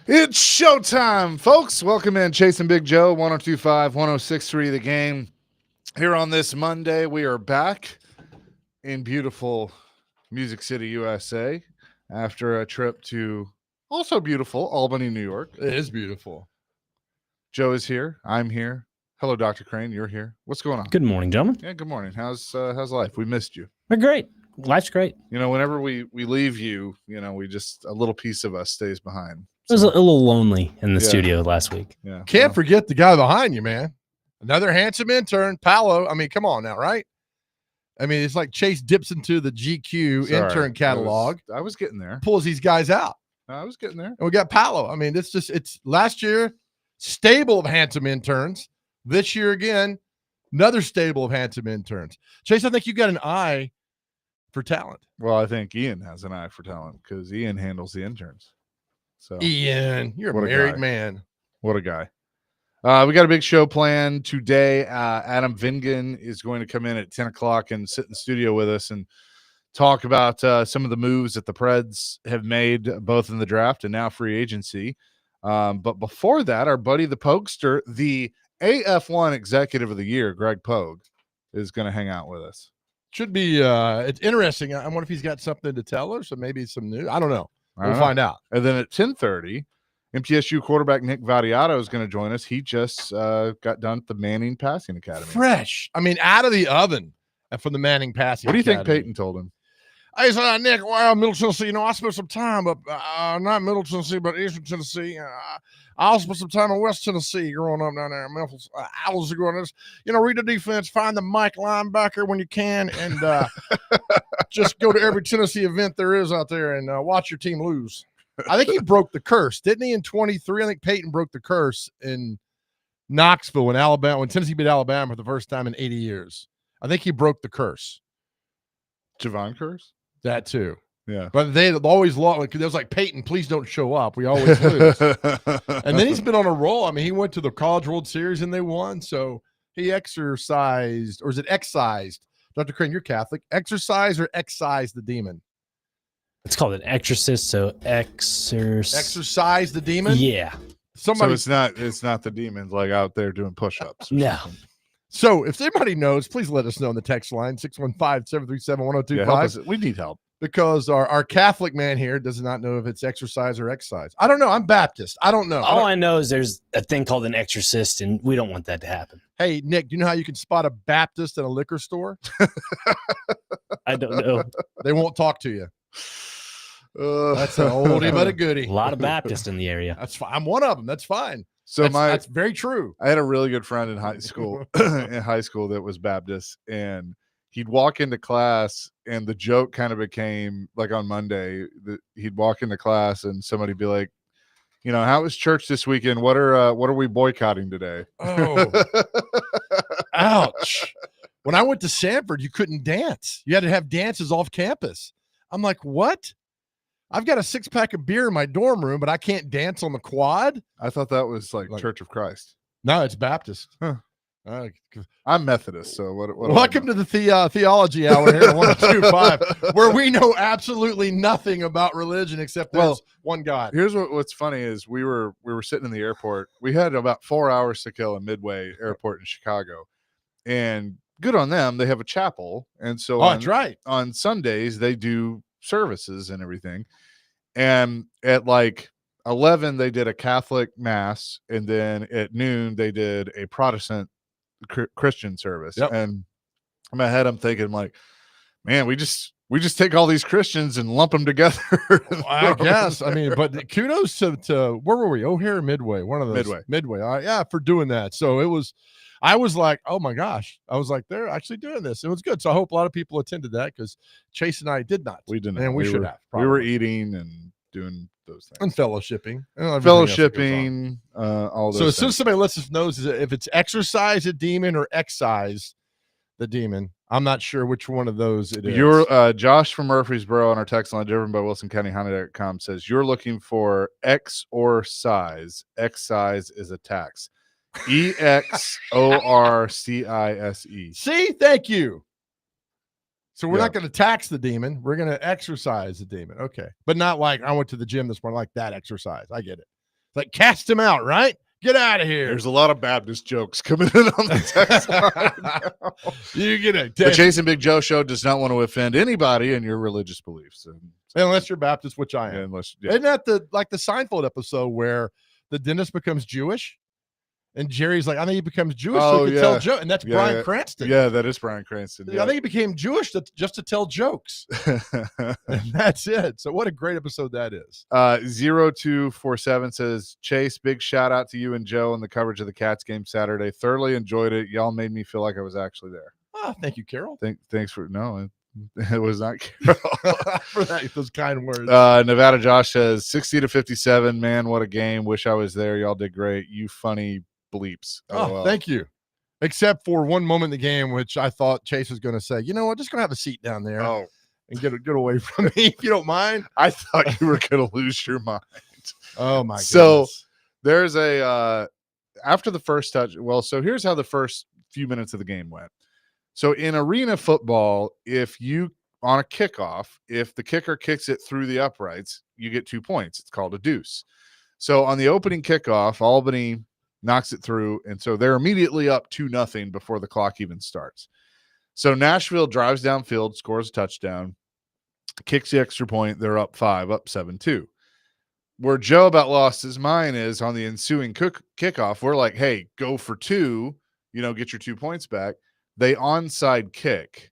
It's showtime, folks. Welcome in. Chasing Big Joe, 1025, 1063 The Game. Here on this Monday, we are back in beautiful Music City, USA, after a trip to also beautiful Albany, New York. It is beautiful. Joe is here. I'm here. Hello, Dr. Crane. You're here. What's going on? Good morning, gentlemen. Yeah, good morning. How's life? We missed you. We're great. Life's great. You know, whenever we leave you, we just, a little piece of us stays behind. It was a little lonely in the Yeah. studio last week. Yeah. Can't forget the guy behind you, man. Another handsome intern, Paolo. I mean, come on now, right? I mean, it's like Chase dips into the GQ Sorry. intern catalog, I was getting there. pulls these guys out. I was getting there. And we got Paolo. I mean, it's last year, stable of handsome interns. This year again, another stable of handsome interns. Chase, I think you got an eye for talent. Well, I think Ian has an eye for talent because Ian handles the interns. So Ian, you're What a a married guy. man. what a guy. We got a big show planned today. Adam Vingan is going to come in at 10 o'clock and sit in the studio with us and talk about some of the moves that the Preds have made, both in the draft and now free agency. But before that, our buddy, the Pokester, the AF1 Executive of the Year, Greg Pogue, is going to hang out with us. Should be it's interesting. I wonder if he's got something to tell us, or maybe some news. I don't know. We'll find out. And then at 10:30, MTSU quarterback Nick Vadiato is going to join us. He just got done at the Manning Passing Academy. Fresh. I mean, out of the oven from the Manning Passing. What do you think Academy. Peyton told him? Hey, so Nick, well, Middle Tennessee, I spent some time up, not Middle Tennessee, but Eastern Tennessee. I also spent some time in West Tennessee growing up down there in Memphis. I was growing up, read the defense, find the Mike linebacker when you can, and just go to every Tennessee event there is out there and watch your team lose. I think he broke the curse, didn't he, in 23? I think Peyton broke the curse in Knoxville when Tennessee beat Alabama for the first time in 80 years. I think he broke the curse. Javon Curse? That too. Yeah. But they always lost. Like, there was like, Peyton, please don't show up. We always lose. And then he's been on a roll. I mean, he went to the College World Series and they won. So he exercised, or is it excised? Dr. Crane, you're Catholic. Exercise or excise the demon? It's called an exorcist. So Exercise the demon? Yeah. Somebody. So it's not the demons like out there doing push-ups. No. So if anybody knows, please let us know on the text line, 615-737-1025. Yeah, help us. We need help. Because our Catholic man here does not know if it's exercise or excise. I don't know. I'm Baptist. I don't know. All I know is there's a thing called an exorcist, and we don't want that to happen. Hey, Nick, do you know how you can spot a Baptist in a liquor store? I don't know. They won't talk to you. That's an oldie but a goodie. A lot of Baptists in the area. That's fine. I'm one of them. That's fine. So that's very true. I had a really good friend in high school that was Baptist, and he'd walk into class and the joke kind of became like on Monday that he'd walk into class and somebody'd be like, how was church this weekend? What are we boycotting today? Oh, ouch. When I went to Sanford, you couldn't dance. You had to have dances off campus. I'm like, what? I've got a 6-pack of beer in my dorm room, but I can't dance on the quad. I thought that was like Church of Christ. No, it's Baptist. Huh. I'm Methodist, so what welcome to the theology hour here at 102.5, where we know absolutely nothing about religion except there's one God. Here's what's funny is we were sitting in the airport. We had about 4 hours to kill in Midway Airport in Chicago, and good on them. They have a chapel, and so that's right. On Sundays they do services and everything, and at like 11 they did a Catholic mass, and then at noon they did a Protestant Christian service. Yep. And in my head I'm thinking like, man, we just take all these Christians and lump them together. I guess. I mean, but kudos to where were we? O'Hare, Midway, one of those. Midway. For doing that. So I was like, oh my gosh. I was like, they're actually doing this. It was good. So I hope a lot of people attended that, because Chase and I did not. We didn't. And we should have. Probably. We were eating and doing those things. And fellowshipping. All those So as soon things. as somebody lets us know if it's exercise a demon or excise the demon, I'm not sure which one of those it is. You're Josh from Murfreesboro on our text line, driven by WilsonCountyHonda.com, says you're looking for X or size. Excise is a tax. EXORCISE. See, thank you. So we're Yeah. not going to tax the demon. We're going to exercise the demon. Okay. But not like I went to the gym this morning, like that exercise. I get it. Like, cast him out, right? Get out of here. There's a lot of Baptist jokes coming in on the text line. You get it. The Chase and Big Joe show does not want to offend anybody in your religious beliefs. Unless you're Baptist, which I am. Unless, Isn't that the Seinfeld episode where the dentist becomes Jewish? And Jerry's like, I think he becomes Jewish so he can tell jokes. And that's Bryan Cranston. Yeah, that is Bryan Cranston. I think he became Jewish just to tell jokes. And that's it. So what a great episode that is. 0247 says, Chase, big shout out to you and Joe on the coverage of the Cats game Saturday. Thoroughly enjoyed it. Y'all made me feel like I was actually there. Oh, thank you, Carol. Thanks for it was not Carol. For those kind words. Nevada Josh says 60-57. Man, what a game. Wish I was there. Y'all did great. You funny bleeps. Oh, thank you. Except for one moment in the game, which I thought Chase was going to say, you know what, just going to have a seat down there and get away from me, if you don't mind. I thought you were going to lose your mind. Oh, my goodness. So there's after the first touch. Well, so here's how the first few minutes of the game went. So in arena football, on a kickoff, if the kicker kicks it through the uprights, you get 2 points. It's called a deuce. So on the opening kickoff, Albany knocks it through, and so they're immediately up 2-0 before the clock even starts. So Nashville drives downfield, scores a touchdown, kicks the extra point. They're up 5, up 7-2. Where Joe about lost his mind is on the ensuing kickoff. We're like, hey, go for 2, get your 2 points back. They onside kick.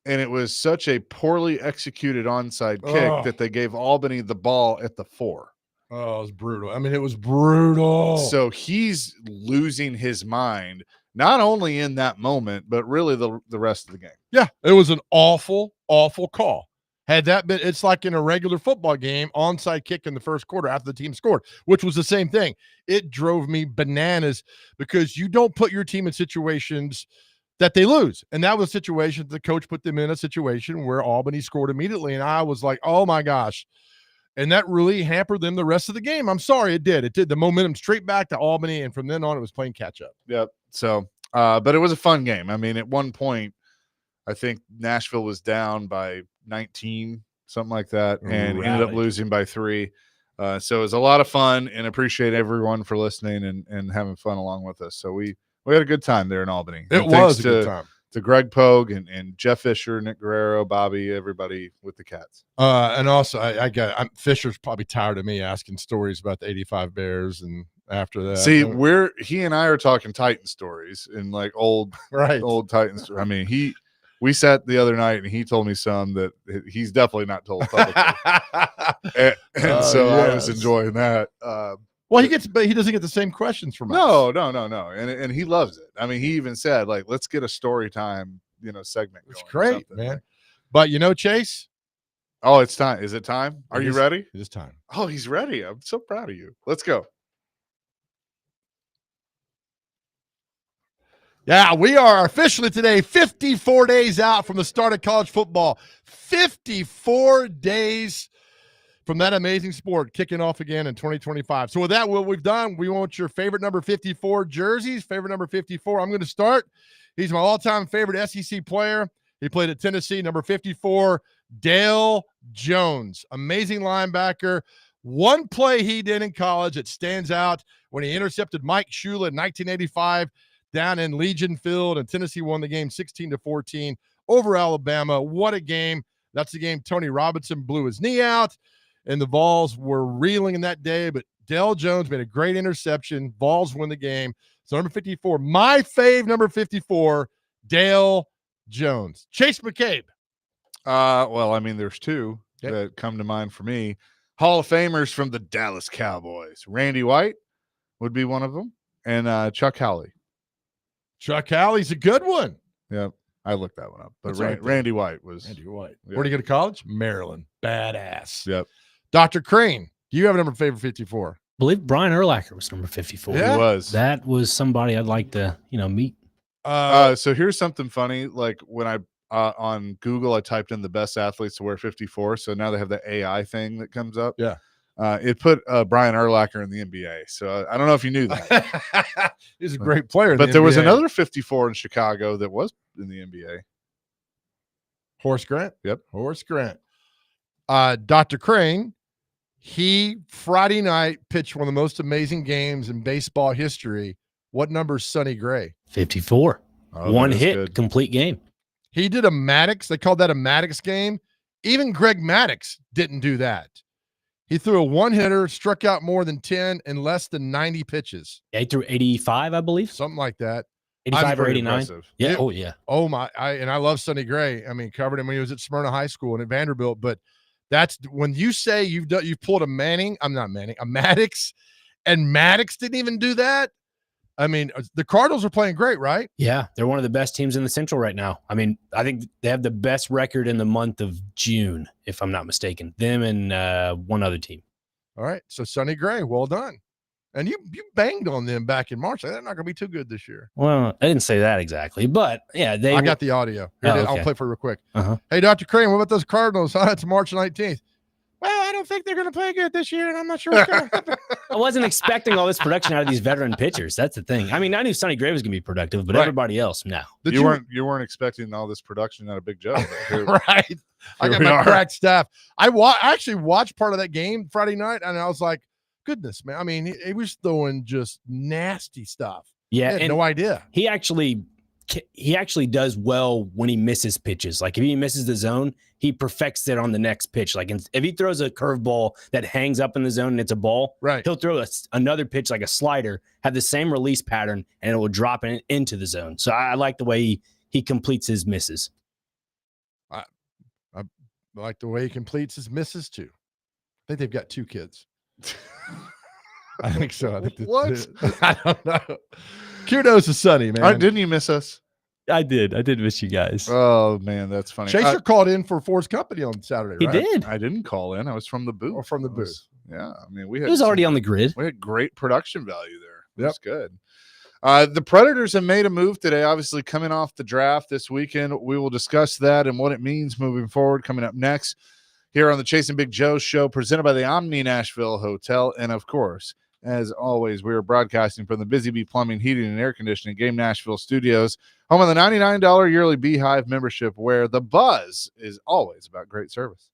And it was such a poorly executed onside kick that they gave Albany the ball at the 4. Oh, it was brutal. I mean, it was brutal. So he's losing his mind, not only in that moment, but really the rest of the game. Yeah, it was an awful, awful call. Had that been, it's like in a regular football game, onside kick in the first quarter after the team scored, which was the same thing. It drove me bananas because you don't put your team in situations that they lose. And that was a situation, the coach put them in a situation where Albany scored immediately. And I was like, oh my gosh. And that really hampered them the rest of the game. I'm sorry, it did. It did. The momentum straight back to Albany, and from then on, it was playing catch-up. Yep. So, but it was a fun game. I mean, at one point, I think Nashville was down by 19, something like that, and ended up losing by 3. So it was a lot of fun, and appreciate everyone for listening and having fun along with us. So we had a good time there in Albany. It was a good time. To Greg Pogue and Jeff Fisher, Nick Guerrero, Bobby, everybody with the Cats. And also, Fisher's probably tired of me asking stories about the 85 Bears, and after that, see, he and I are talking Titan stories and like old Titans. I mean, we sat the other night and he told me some that he's definitely not told publicly, and so I was enjoying that. Well, but he doesn't get the same questions from us. No. And he loves it. I mean, he even said, like, let's get a story time, segment. It's great, man. But Chase. Oh, it's time. Is it time? Are you ready? It is time. Oh, he's ready. I'm so proud of you. Let's go. Yeah, we are officially today 54 days out from the start of college football. 54 days from that amazing sport kicking off again in 2025. So with that, what we've done, we want your favorite number 54 jerseys. Favorite number 54. I'm going to start. He's my all-time favorite SEC player. He played at Tennessee, number 54, Dale Jones. Amazing linebacker. One play he did in college that stands out when he intercepted Mike Shula in 1985 down in Legion Field, and Tennessee won the game 16-14 over Alabama. What a game. That's the game Tony Robinson blew his knee out, and the Vols were reeling in that day, but Dale Jones made a great interception. Vols win the game. So number 54, my fave number 54, Dale Jones. Chase McCabe. Well, I mean, there's 2 that come to mind for me. Hall of Famers from the Dallas Cowboys. Randy White would be one of them, and Chuck Howley. Chuck Howley's a good one. Yeah, I looked that one up. But Randy White was. Randy White. Yeah. Where did he go to college? Maryland. Badass. Yep. Dr. Crane, do you have a number favorite 54? I believe Brian Urlacher was number 54. Yeah. He was. That was somebody I'd like to, meet. So here's something funny. Like when I on Google, I typed in the best athletes to wear 54. So now they have the AI thing that comes up. Yeah. It put Brian Urlacher in the NBA. So I don't know if you knew that. He's a great player. But there was another 54 in Chicago that was in the NBA. Horace Grant. Yep. Horace Grant. Dr. Crane, He Friday night pitched one of the most amazing games in baseball history. What number is Sonny Gray? 54. Oh, One that is hit, good. complete game. He did a Maddox. They called that a Maddox game. Even Greg Maddox didn't do that. He threw a one-hitter, struck out more than 10 in less than 90 pitches. Yeah, he threw 85, I believe. Something like that. 85 or Pretty 89. impressive. Yeah. It- Oh, yeah. Oh my! I love Sonny Gray. I mean, covered him when he was at Smyrna High School and at Vanderbilt. But that's when you say you've pulled a Maddox, and Maddox didn't even do that. I mean, the Cardinals are playing great, right? Yeah, they're one of the best teams in the Central right now. I mean, I think they have the best record in the month of June, if I'm not mistaken. Them and one other team. All right, so Sonny Gray, well done. And you banged on them back in March. They're not going to be too good this year. Well, I didn't say that exactly, but yeah, I got the audio. Here it is. I'll okay. play for you real quick. Uh-huh. Hey, Dr. Crane, what about those Cardinals? It's March 19th. Well, I don't think they're going to play good this year, and I'm not sure what's going to happen. I wasn't expecting all this production out of these veteran pitchers. That's the thing. I mean, I knew Sonny Gray was going to be productive, but Right. everybody else, no. You weren't expecting all this production out of Big Joe. but here- Right. I got we my are. crack staff. I actually watched part of that game Friday night, and I was like, goodness, man. I mean, he was throwing just nasty stuff. Yeah, I had and no idea. he actually does well when he misses pitches. Like if he misses the zone, he perfects it on the next pitch. Like if he throws a curveball that hangs up in the zone and it's a ball, Right. he'll throw another pitch like a slider, have the same release pattern, and it will drop it into the zone. So I like the way he completes his misses. I like the way he completes his misses too. I think they've got 2 kids. I think so. I think What? I don't know. Kudos to Sonny, man. Didn't you miss us? I did miss you guys. Oh man, that's funny. Chaser called in for Ford's Company on Saturday, He right? did. I didn't call in. I was from the booth. Or from the I was- Yeah, I mean we had It was already on the grid. we had great production value there. Yep. That's good. The Predators have made a move today, obviously coming off the draft this weekend. We will discuss that and what it means moving forward coming up next here on the Chasing Big Joe show presented by the Omni Nashville Hotel. And of course, as always, we are broadcasting from the Busy Bee Plumbing, Heating, and Air Conditioning Game Nashville studios, home of the $99 yearly Beehive membership, where the buzz is always about great service.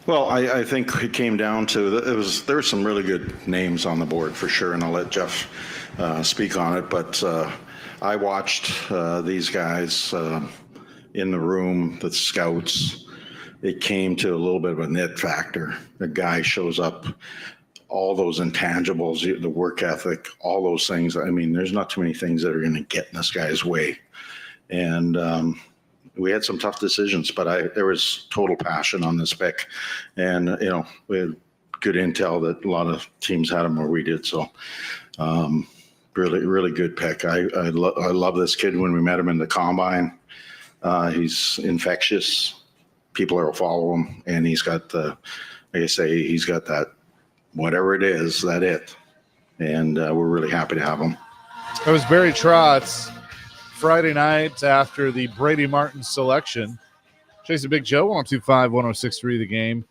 Well, I think it came down to there were some really good names on the board for sure, and I'll let Jeff speak on it. But I watched these guys in the room, the scouts. It came to a little bit of a nit factor. The guy shows up, all those intangibles, the work ethic, all those things. I mean, there's not too many things that are going to get in this guy's way, and we had some tough decisions, but there was total passion on this pick, and we had good intel that a lot of teams had him where we did. So, really, really good pick. I love this kid. When we met him in the combine, he's infectious. People will follow him, and he's got like I say, he's got that whatever it is, and we're really happy to have him. That was Barry Trotz. Friday night after the Brady Martin selection. Chasing Big Joe, 102.5, 106.3 The Game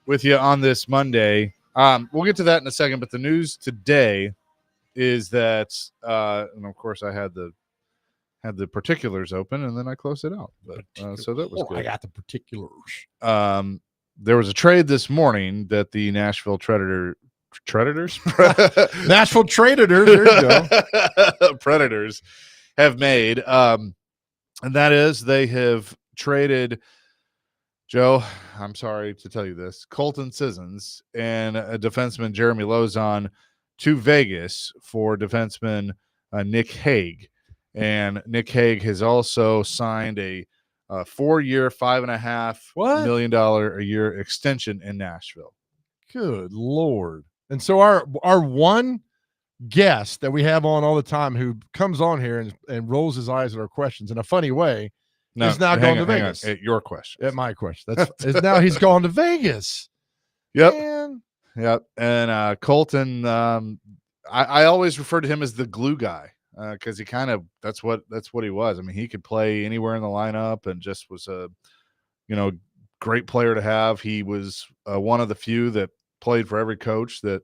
with you on this Monday. We'll get to that in a second, but the news today is that, and of course I had the particulars open and then I closed it out. But so that was good. I got the particulars. There was a trade this morning that the Nashville Predators Nashville Predators, there you go. Predators have made, and that is they have traded, Joe, I'm sorry to tell you this, Colton Sissons and a defenseman, Jeremy Lozon, to Vegas for defenseman Nick Hague. And Nick Hague has also signed a 4-year, $5.5 million a year extension in Nashville. Good Lord. And so our one guest that we have on all the time who comes on here and rolls his eyes at our questions in a funny way is now going to Vegas. At your question. At my question. Is now he's gone to Vegas. Yep. Man. Yep. And Colton, I always refer to him as the glue guy because he kind of that's what he was. I mean, he could play anywhere in the lineup and just was a great player to have. He was one of the few that played for every coach that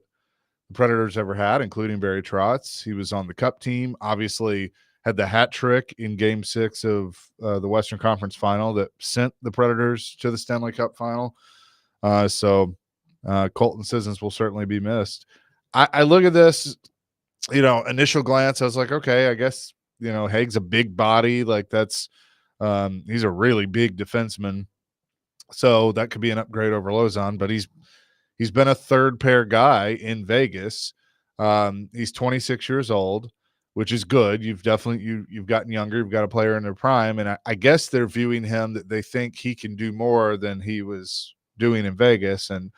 the Predators ever had, including Barry Trotz. He was on the Cup team, obviously had the hat trick in Game 6 of the Western Conference Final that sent the Predators to the Stanley Cup Final. So Colton Sissons will certainly be missed. I look at this, initial glance, I was like, okay, I guess, Hague's a big body. Like that's he's a really big defenseman. So that could be an upgrade over Lozon, but he's been a third pair guy in Vegas. He's 26 years old, which is good. You've gotten younger. You've got a player in their prime. And I guess they're viewing him that they think he can do more than he was doing in Vegas and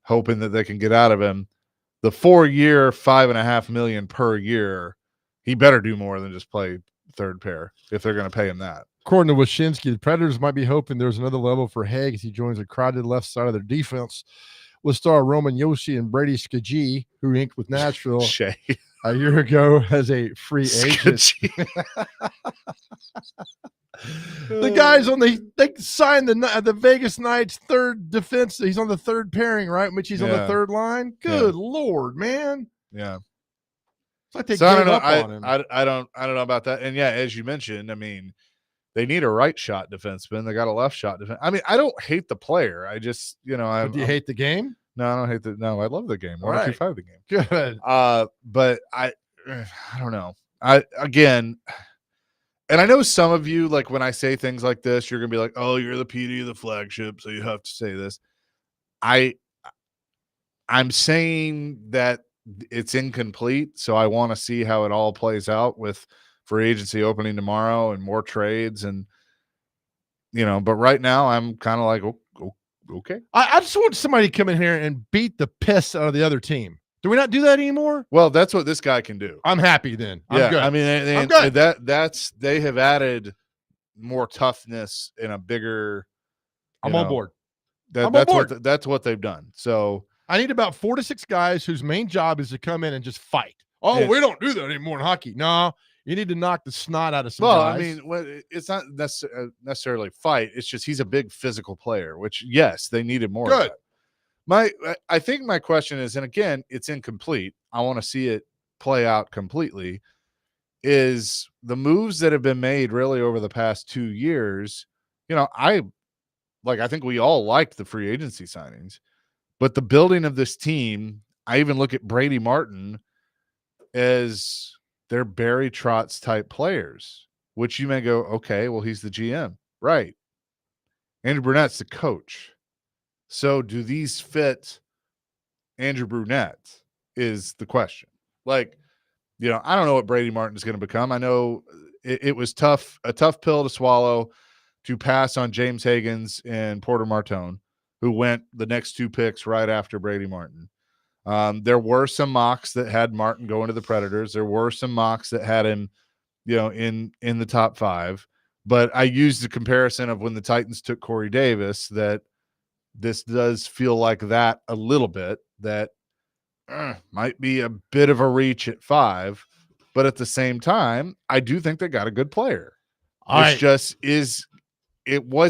hoping that they can get out of him. The 4-year, $5.5 million per year, he better do more than just play third pair if they're going to pay him that. According to Wyshynski, the Predators might be hoping there's another level for Hague as he joins a crowded left side of their defense with star Roman Yoshi and Brady Skajee, who inked with Nashville a year ago as a free agent. The guys they signed the Vegas Knights third defense. He's on the third pairing, right? Which he's on the third line. Good Lord, man. Yeah. It's like they gave up on him. I don't know about that. And yeah, as you mentioned, I mean, they need a right shot defenseman. They got a left shot defense. I mean, I don't hate the player. I just, do you hate the game? No, I don't hate no, I love the game. 102.5 The Game. Good. But I don't know. And I know some of you, like when I say things like this, you're gonna be like, oh, you're the PD of the flagship, so you have to say this. I'm saying that it's incomplete, so I want to see how it all plays out with free agency opening tomorrow and more trades, and but right now I'm kind of like, okay. I just want somebody to come in here and beat the piss out of the other team. Do we not do that anymore? Well, that's what this guy can do. I'm happy then. I'm good. I mean, I'm good. They have added more toughness in a bigger. I'm on board. That's what they've done. So I need about 4 to 6 guys whose main job is to come in and just fight. Oh, we don't do that anymore in hockey. No, you need to knock the snot out of some guys. I mean, it's not necessarily fight. It's just he's a big physical player, which yes, they needed more. Good. Of that. I think my question is, and again, it's incomplete. I want to see it play out completely. Is the moves that have been made really over the past 2 years? I Like, I think we all liked the free agency signings, but the building of this team, I even look at Brady Martin as they're Barry Trotz type players, which you may go, okay, well, he's the GM. Right. Andrew Brunette's the coach. So do these fit Andrew Brunette is the question. Like, I don't know what Brady Martin is going to become. I know it was a tough pill to swallow to pass on James Higgins and Porter Martone, who went the next 2 picks right after Brady Martin. There were some mocks that had Martin going to the Predators. There were some mocks that had him, in the top 5. But I used the comparison of when the Titans took Corey Davis, that this does feel like that a little bit, that might be a bit of a reach at 5. But at the same time, I do think they got a good player. Was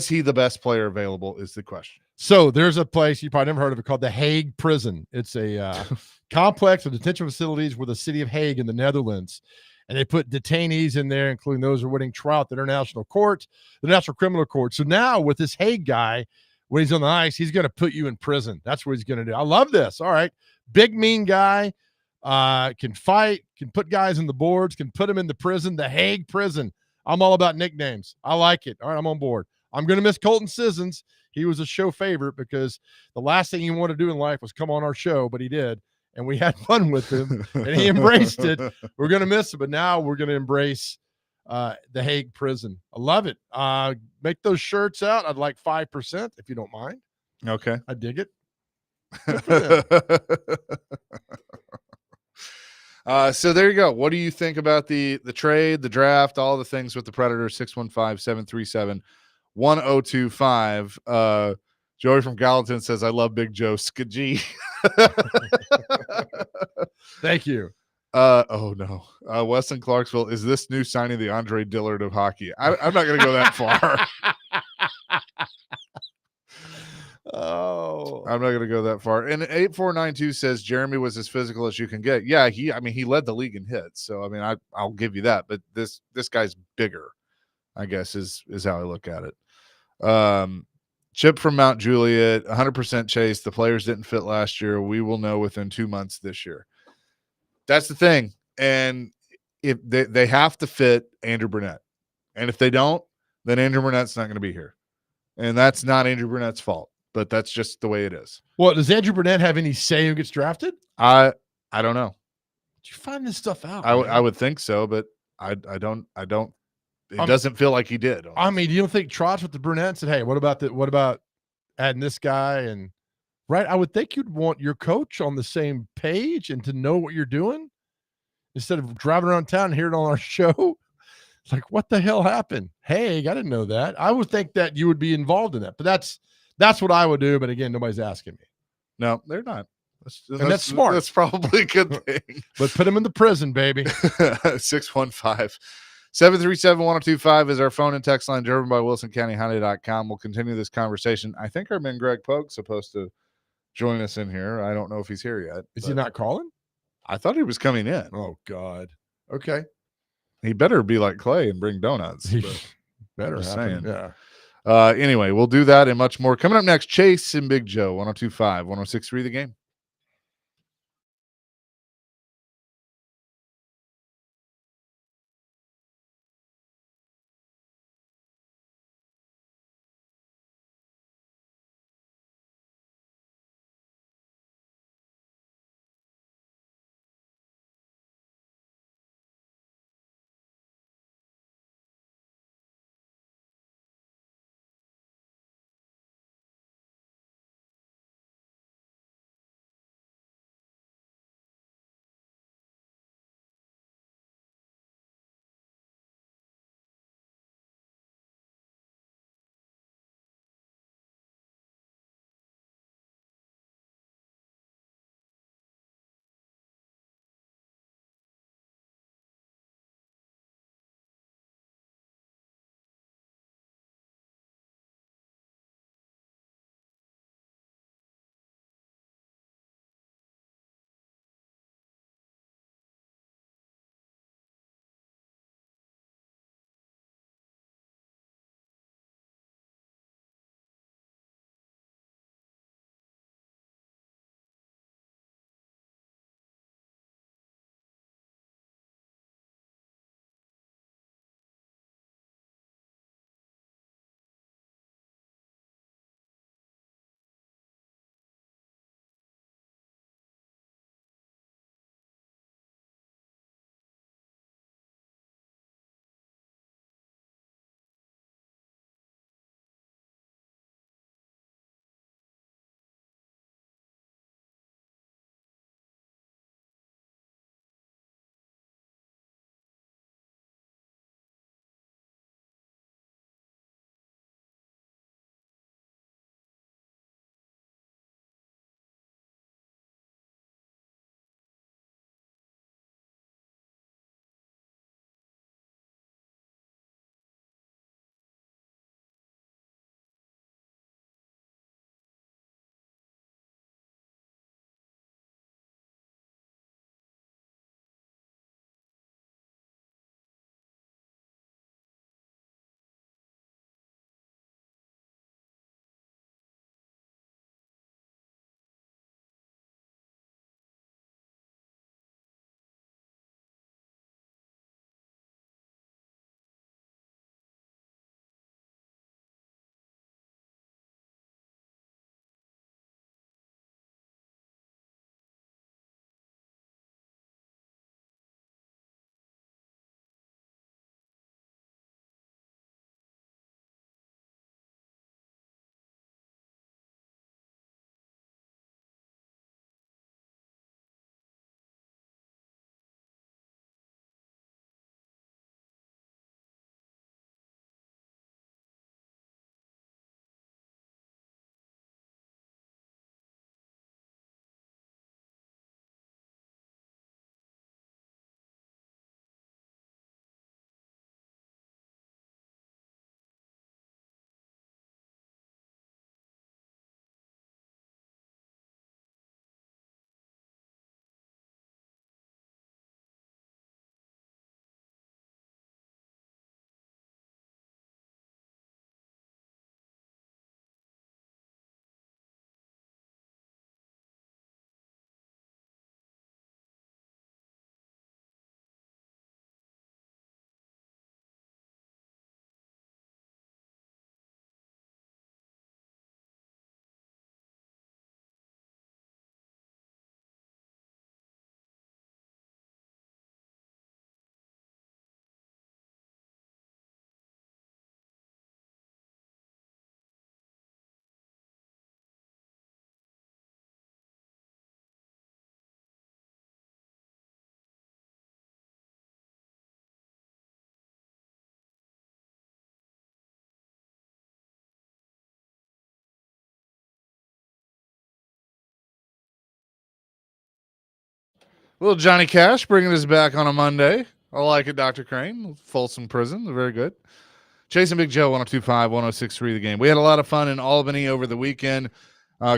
he the best player available is the question. So there's a place you probably never heard of it called the Hague Prison. It's a complex of detention facilities with the city of Hague in the Netherlands. And they put detainees in there, including those who are winning trial at the International Court, the National Criminal Court. So now with this Hague guy, when he's on the ice, he's going to put you in prison. That's what he's going to do. I love this. All right. Big, mean guy, can fight, can put guys in the boards, can put them in the prison, the Hague Prison. I'm all about nicknames. I like it. All right, I'm on board. I'm going to miss Colton Sissons. He was a show favorite because the last thing he wanted to do in life was come on our show, but he did. And we had fun with him, and he embraced it. We're going to miss it, but now we're going to embrace the Hague Prison. I love it. Make those shirts out. I'd like 5%, if you don't mind. Okay. I dig it. So there you go. What do you think about the trade, the draft, all the things with the Predators? 615-737-1025. Joey from Gallatin says, I love Big Joe Skagee. Thank you. Oh no. Weston Clarksville, is this new signing the Andre Dillard of hockey? I'm not going to go that far. Oh, I'm not going to go that far. And 8492 says Jeremy was as physical as you can get. Yeah, he led the league in hits. So I'll give you that. But this guy's bigger, I guess is how I look at it. Chip from Mount Juliet, 100% chase. The players didn't fit last year. We will know within 2 months this year. That's the thing. And if they have to fit Andrew Brunette. And if they don't, then Andrew Brunette's not going to be here. And that's not Andrew Brunette's fault, but that's just the way it is. Well, does Andrew Brunette have any say who gets drafted? I don't know. Did you find this stuff out? I would think so, but I don't. It doesn't feel like he did. You don't think Trotz with the Brunette said, hey, what about adding this guy? And right, I would think you'd want your coach on the same page and to know what you're doing instead of driving around town and hearing it on our show. It's like, what the hell happened? Hey, I didn't know that. I would think that you would be involved in that, but that's what I would do. But again, nobody's asking me. No, they're not. That's smart. That's probably a good thing. But put them in the prison, baby. 615-737-1025 is our phone and text line, driven by WilsonCountyHonda.com. We'll continue this conversation. I think our man Greg Pogue's supposed to join us in here. I don't know if he's here yet. Is he not calling? I thought he was coming in. Oh, God. Okay. He better be like Clay and bring donuts. Better happen. Yeah. Anyway, we'll do that and much more. Coming up next, Chase and Big Joe, 102.5, 106.3 The Game. Little Johnny Cash bringing us back on a Monday. I like it, Dr. Crane. Folsom Prison. Very good. Chasing Big Joe, 102.5, 106.3 The Game. We had a lot of fun in Albany over the weekend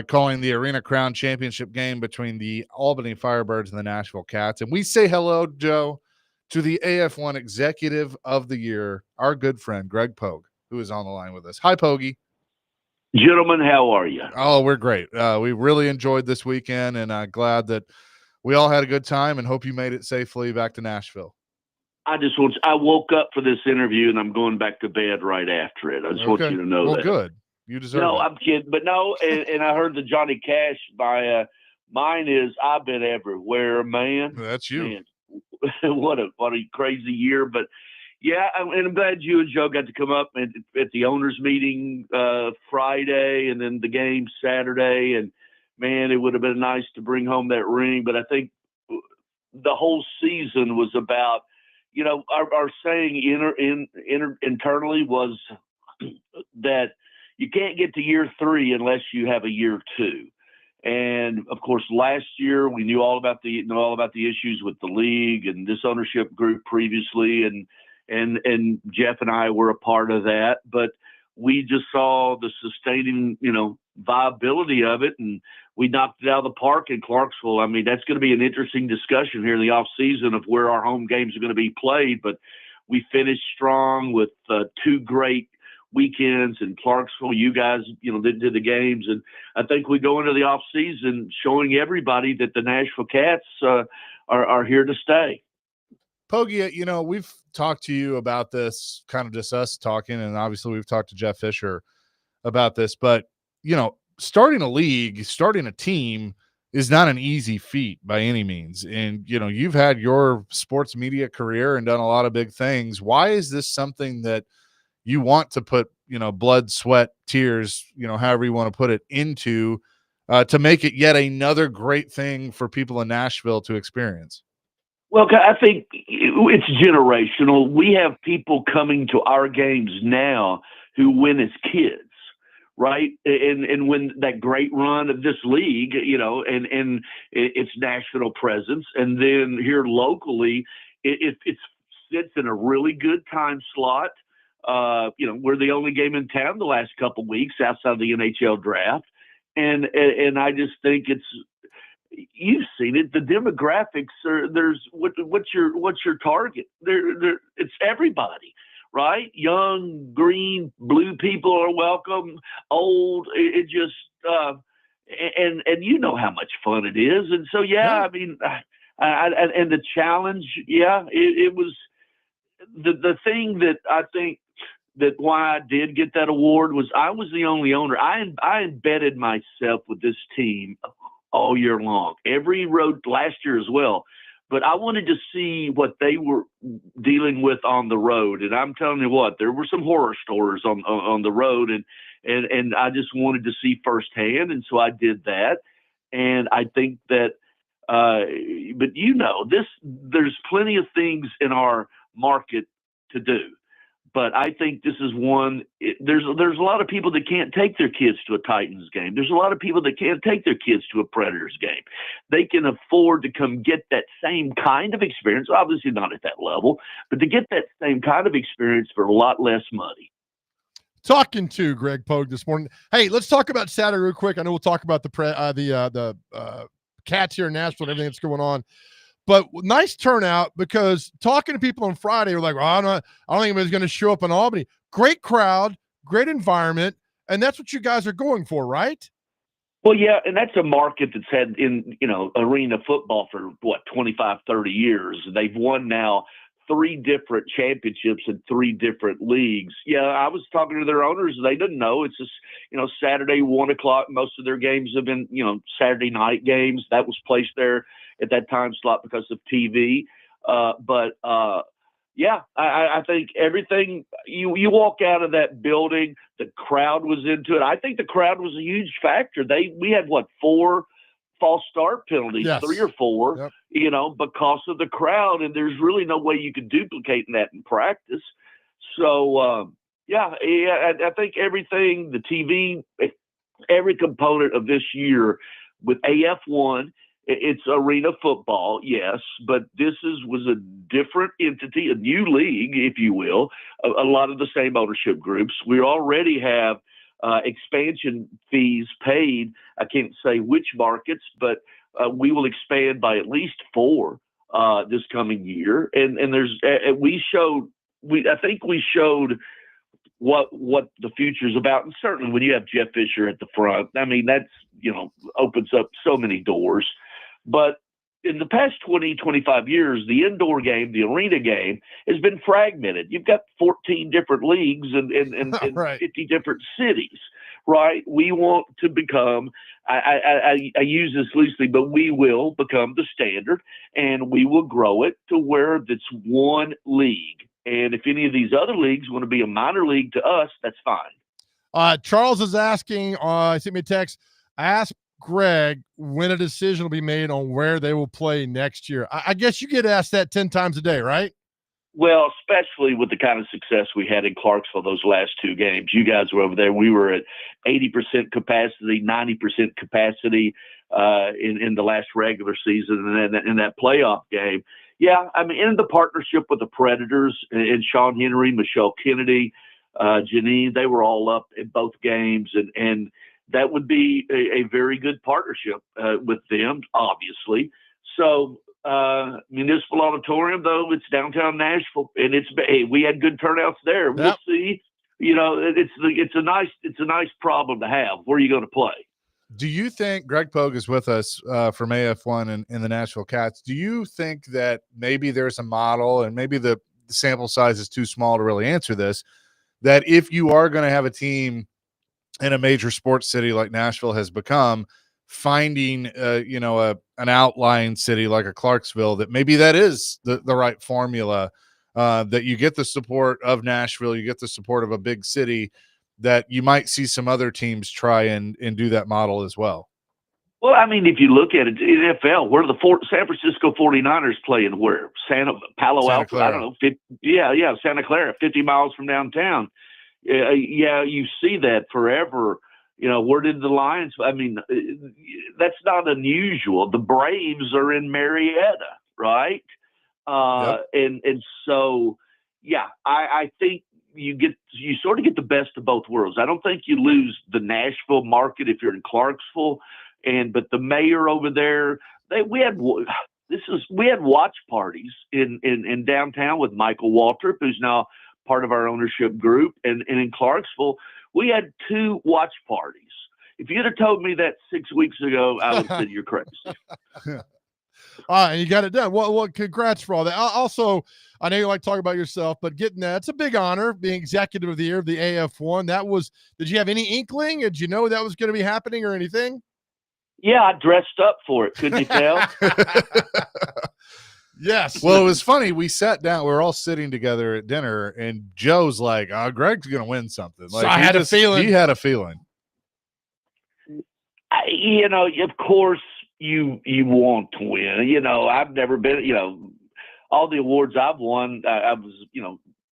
calling the Arena Crown Championship game between the Albany Firebirds and the Nashville Cats. And we say hello, Joe, to the AF1 Executive of the Year, our good friend, Greg Pogue, who is on the line with us. Hi, Pogie. Gentlemen, how are you? Oh, we're great. We really enjoyed this weekend, and glad that we all had a good time and hope you made it safely back to Nashville. I woke up for this interview and I'm going back to bed right after it. I just want you to know that. Well, good. You deserve it. No, I'm kidding. But no, and I heard the Johnny Cash mine is I've been everywhere, man. That's you. Man, what a crazy year. But yeah, and I'm glad you and Joe got to come up at the owners meeting Friday and then the game Saturday. And man, it would have been nice to bring home that ring. But I think the whole season was about, our saying internally was that you can't get to year 3 unless you have a year 2. And of course, last year we knew all about the issues with the league and this ownership group previously, and Jeff and I were a part of that. But we just saw the sustaining, viability of it, and we knocked it out of the park in Clarksville. I mean, that's going to be an interesting discussion here in the off season of where our home games are going to be played. But we finished strong with 2 great weekends in Clarksville. You guys, did the games, and I think we go into the off season showing everybody that the Nashville Cats are here to stay. Pogie, we've talked to you about this, kind of just us talking, and obviously we've talked to Jeff Fisher about this, but starting a league, starting a team is not an easy feat by any means. And, you've had your sports media career and done a lot of big things. Why is this something that you want to put, blood, sweat, tears, however you want to put it, into to make it yet another great thing for people in Nashville to experience? Well, I think it's generational. We have people coming to our games now who win as kids, right? And when that great run of this league, and its national presence, and then here locally, it sits in a really good time slot. We're the only game in town the last couple of weeks outside of the NHL draft, and I just think you've seen it. The demographics what's your target? It's everybody, right? Young, green, blue people are welcome. Old, it just and how much fun it is. And so I mean, and the challenge, it was the thing that I think that why I did get that award was I was the only owner. I embedded myself with this team all year long, every road last year as well. But I wanted to see what they were dealing with on the road. And I'm telling you what, there were some horror stories on the road, and I just wanted to see firsthand. And so I did that. And I think that, but there's plenty of things in our market to do. But I think this is one. There's a lot of people that can't take their kids to a Titans game. There's a lot of people that can't take their kids to a Predators game. They can afford to come get that same kind of experience, obviously not at that level, but to get that same kind of experience for a lot less money. Talking to Greg Pogue this morning. Hey, let's talk about Saturday real quick. I know we'll talk about the Cats here in Nashville and everything that's going on. But nice turnout, because talking to people on Friday were like, well, I don't think anybody's going to show up in Albany. Great crowd, great environment, and that's what you guys are going for, right? Well, yeah, and that's a market that's had in, arena football for, 25, 30 years. They've won now 3 different championships in 3 different leagues. Yeah, I was talking to their owners. They didn't know. It's just, Saturday, 1 o'clock. Most of their games have been, Saturday night games. That was placed there at that time slot because of TV. I think everything, you walk out of that building, the crowd was into it. I think the crowd was a huge factor. We had 4 false start penalties, yes. 3 or 4, yep. Because of the crowd, and there's really no way you could duplicate that in practice. So, I think everything, the TV, every component of this year with AF1 It's arena football, yes, but this was a different entity, a new league, if you will. A lot of the same ownership groups. We already have expansion fees paid. I can't say which markets, but we will expand by at least 4 this coming year. And there's I think we showed what the future is about. And certainly when you have Jeff Fisher at the front, I mean, that's, opens up so many doors. But in the past 20, 25 years, the indoor game, the arena game, has been fragmented. You've got 14 different leagues and Right. 50 different cities, right? We want to become, I use this loosely, but we will become the standard, and we will grow it to where it's one league. And if any of these other leagues want to be a minor league to us, that's fine. Charles is asking, sent me a text, ask Greg when a decision will be made on where they will play next year. I guess you get asked that 10 times a day, right? Well, especially with the kind of success we had in Clarksville those last 2 games. You guys were over there. We were at 80% capacity, 90% capacity in the last regular season and in that playoff game. Yeah, I mean, in the partnership with the Predators and Sean Henry, Michelle Kennedy, Janine, they were all up in both games, and that would be a very good partnership with them, obviously. So Municipal Auditorium, though, it's downtown Nashville, and we had good turnouts there. We'll see. It's a nice problem to have. Where are you going to play? Do you think Greg Pogue is with us from AF1 in the Nashville Cats? Do you think that maybe there's a model, and maybe the sample size is too small to really answer this, that if you are going to have a team in a major sports city like Nashville has become, finding an outlying city like a Clarksville, that maybe that is the right formula, that you get the support of Nashville, you get the support of a big city, that you might see some other teams try and do that model as well? Well, I mean, if you look at it, NFL, where the San Francisco 49ers playing, where? Palo Alto, I don't know. Santa Clara, 50 miles from downtown. You see that forever. Where did the Lions? I mean, that's not unusual. The Braves are in Marietta, right? Yep. And so, yeah, I think you sort of get the best of both worlds. I don't think you lose the Nashville market if you're in Clarksville, but the mayor over there, we had watch parties in downtown with Michael Waltrip, who's now part of our ownership group, and in Clarksville, we had 2 watch parties. If you'd have told me that 6 weeks ago, I would have said you're crazy. And you got it done. Well, congrats for all that. Also, I know you like talking about yourself, but getting that, it's a big honor being executive of the year of the AF1. Did you have any inkling? Did you know that was going to be happening or anything? Yeah, I dressed up for it. Couldn't you tell? Yes. Well, it was funny. We sat down. We were all sitting together at dinner, and Joe's like, Greg's going to win something. Like, so I had a feeling. He had a feeling. Of course you want to win. I've never been, all the awards I've won, I was,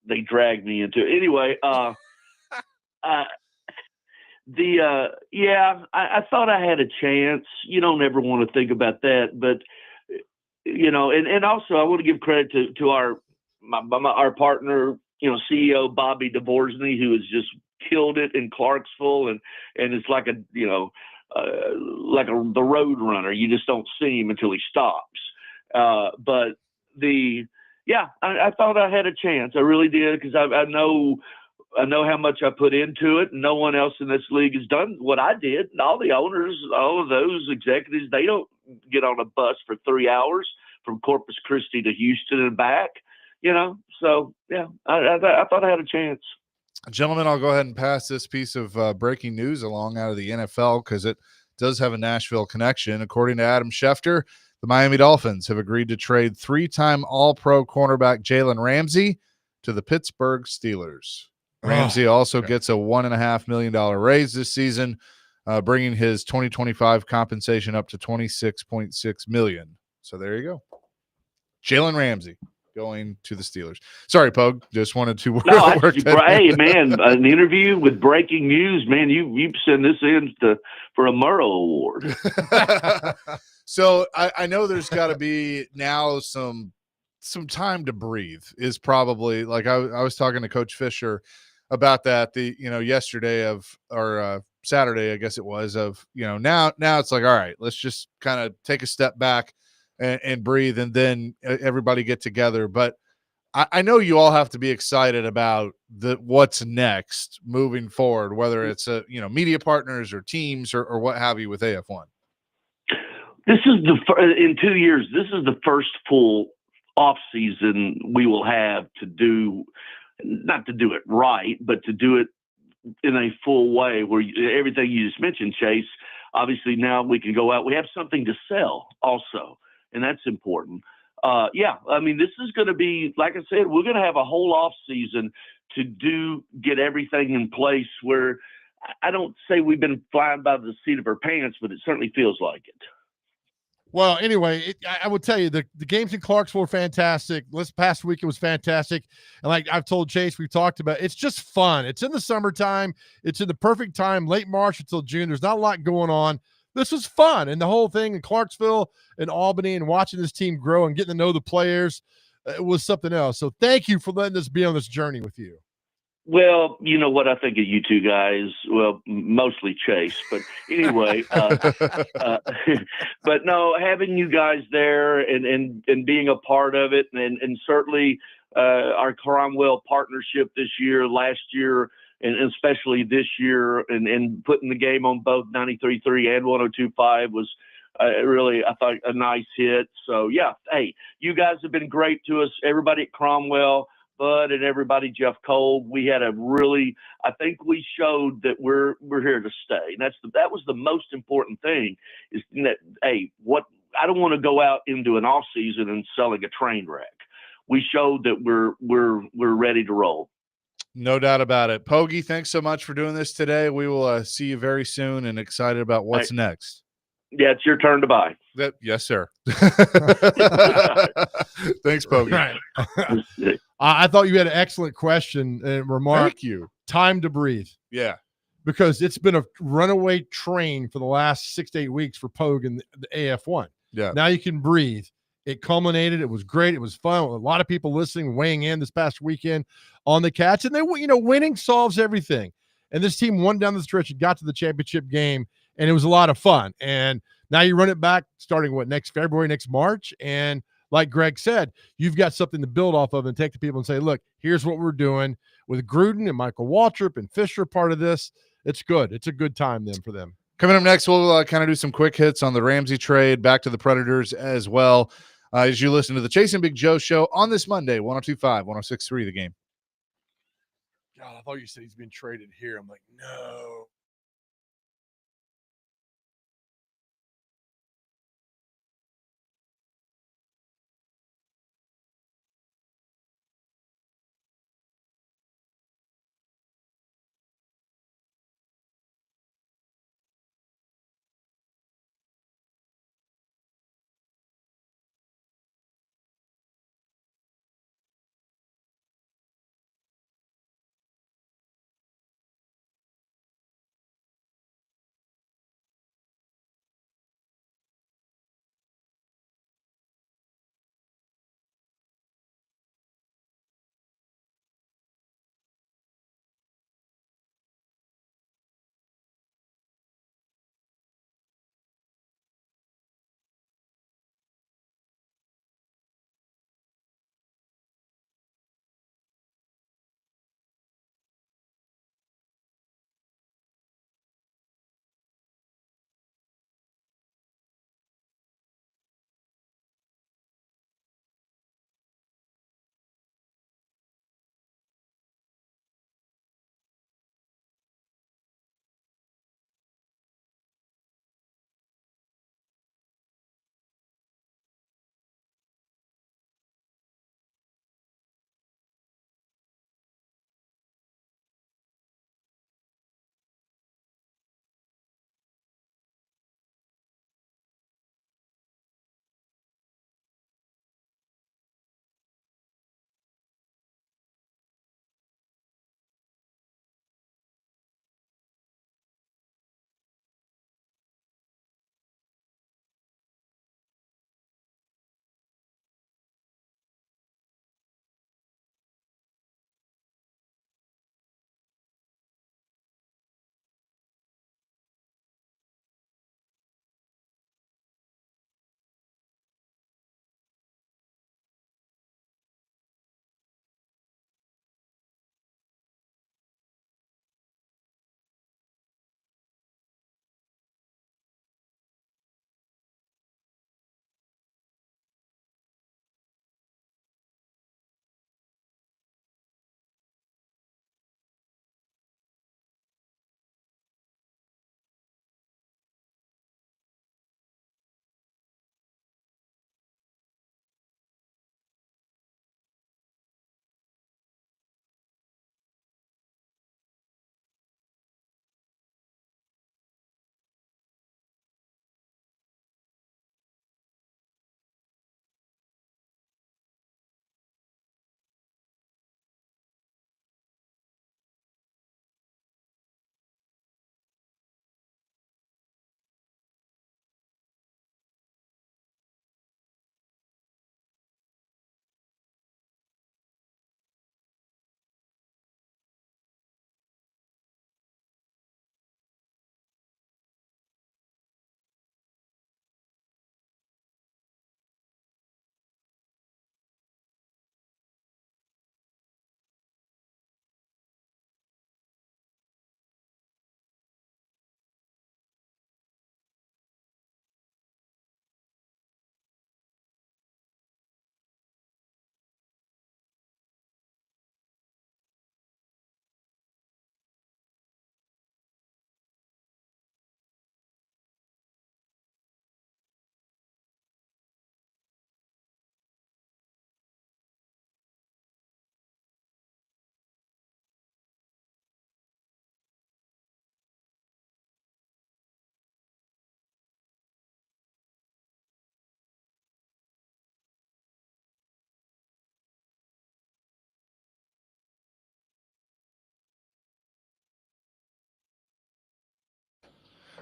they dragged me into it. Anyway, I thought I had a chance. You don't ever want to think about that, but and also I want to give credit to our partner, CEO Bobby Dvorsny, who has just killed it in Clarksville, and it's like the road runner. You just don't see him until he stops. But I thought I had a chance. I really did, because I know how much I put into it. No one else in this league has done what I did. And all the owners, all of those executives, they don't get on a bus for 3 hours from Corpus Christi to Houston and back. So yeah, I thought I had a chance. Gentlemen, I'll go ahead and pass this piece of breaking news along out of the NFL, because it does have a Nashville connection. According to Adam Schefter, the Miami Dolphins have agreed to trade 3-time All-Pro cornerback Jalen Ramsey to the Pittsburgh Steelers. Ramsey also gets a $1.5 million raise this season, bringing his 2025 compensation up to $26.6 million. So there you go. Jalen Ramsey going to the Steelers. Sorry, Pogue. Just wanted to work hey, man, an interview with breaking news, man. You send this in for a Murrow Award. So I know there's got to be now some time to breathe is probably like I was talking to Coach Fisher about that yesterday or Saturday, I guess it was, of now it's like, all right, let's just kind of take a step back and breathe, and then everybody get together. But I know you all have to be excited about what's next moving forward, whether it's media partners or teams or what have you with AF1. This is in 2 years. This is the first full off season we will have to do, not to do it right, but to do it in a full way where everything you just mentioned, Chase. Obviously, now we can go out. We have something to sell also, and that's important. Yeah, I mean, this is going to be, like I said, we're going to have a whole off season to get everything in place where I don't say we've been flying by the seat of our pants, but it certainly feels like it. Well, anyway, I would tell you the games in Clarksville were fantastic. This past weekend was fantastic. And like I've told Chase, we've talked about, it's just fun. It's in the summertime. It's in the perfect time, late March until June. There's not a lot going on. This was fun. And the whole thing in Clarksville and Albany and watching this team grow and getting to know the players, it was something else. So thank you for letting us be on this journey with you. Well, you know what I think of you two guys. Well, mostly Chase, but anyway. But no, having you guys there and being a part of it, and certainly our Cromwell partnership this year, last year, and especially this year, and putting the game on both 93.3 and 102.5 was really, I thought, a nice hit. So yeah, hey, you guys have been great to us. Everybody at Cromwell, Bud and everybody, Jeff Cole, we had I think we showed that we're here to stay. And that was the most important thing, is that, hey, I don't want to go out into an off season and selling a train wreck. We showed that we're ready to roll. No doubt about it. Pogie, thanks so much for doing this today. We will see you very soon, and excited about what's next. Yeah, it's your turn to buy. Yes, sir. Thanks, Pogie. Right. I thought you had an excellent question and remark. Thank you. Time to breathe. Yeah. Because it's been a runaway train for the last 6 to 8 weeks for Pogue and the AF1. Yeah. Now you can breathe. It culminated. It was great. It was fun. A lot of people listening, weighing in this past weekend on the Cats. And winning solves everything. And this team won down the stretch and got to the championship game, and it was a lot of fun. And now you run it back starting next February, next March. And like Greg said, you've got something to build off of and take to people and say, look, here's what we're doing with Gruden and Michael Waltrip and Fisher part of this. It's good. It's a good time then for them. Coming up next, we'll kind of do some quick hits on the Ramsey trade, back to the Predators as well, as you listen to the Chasing Big Joe show on this Monday, 102.5, 106.3 The Game. God, I thought you said he's been traded here. I'm like, no.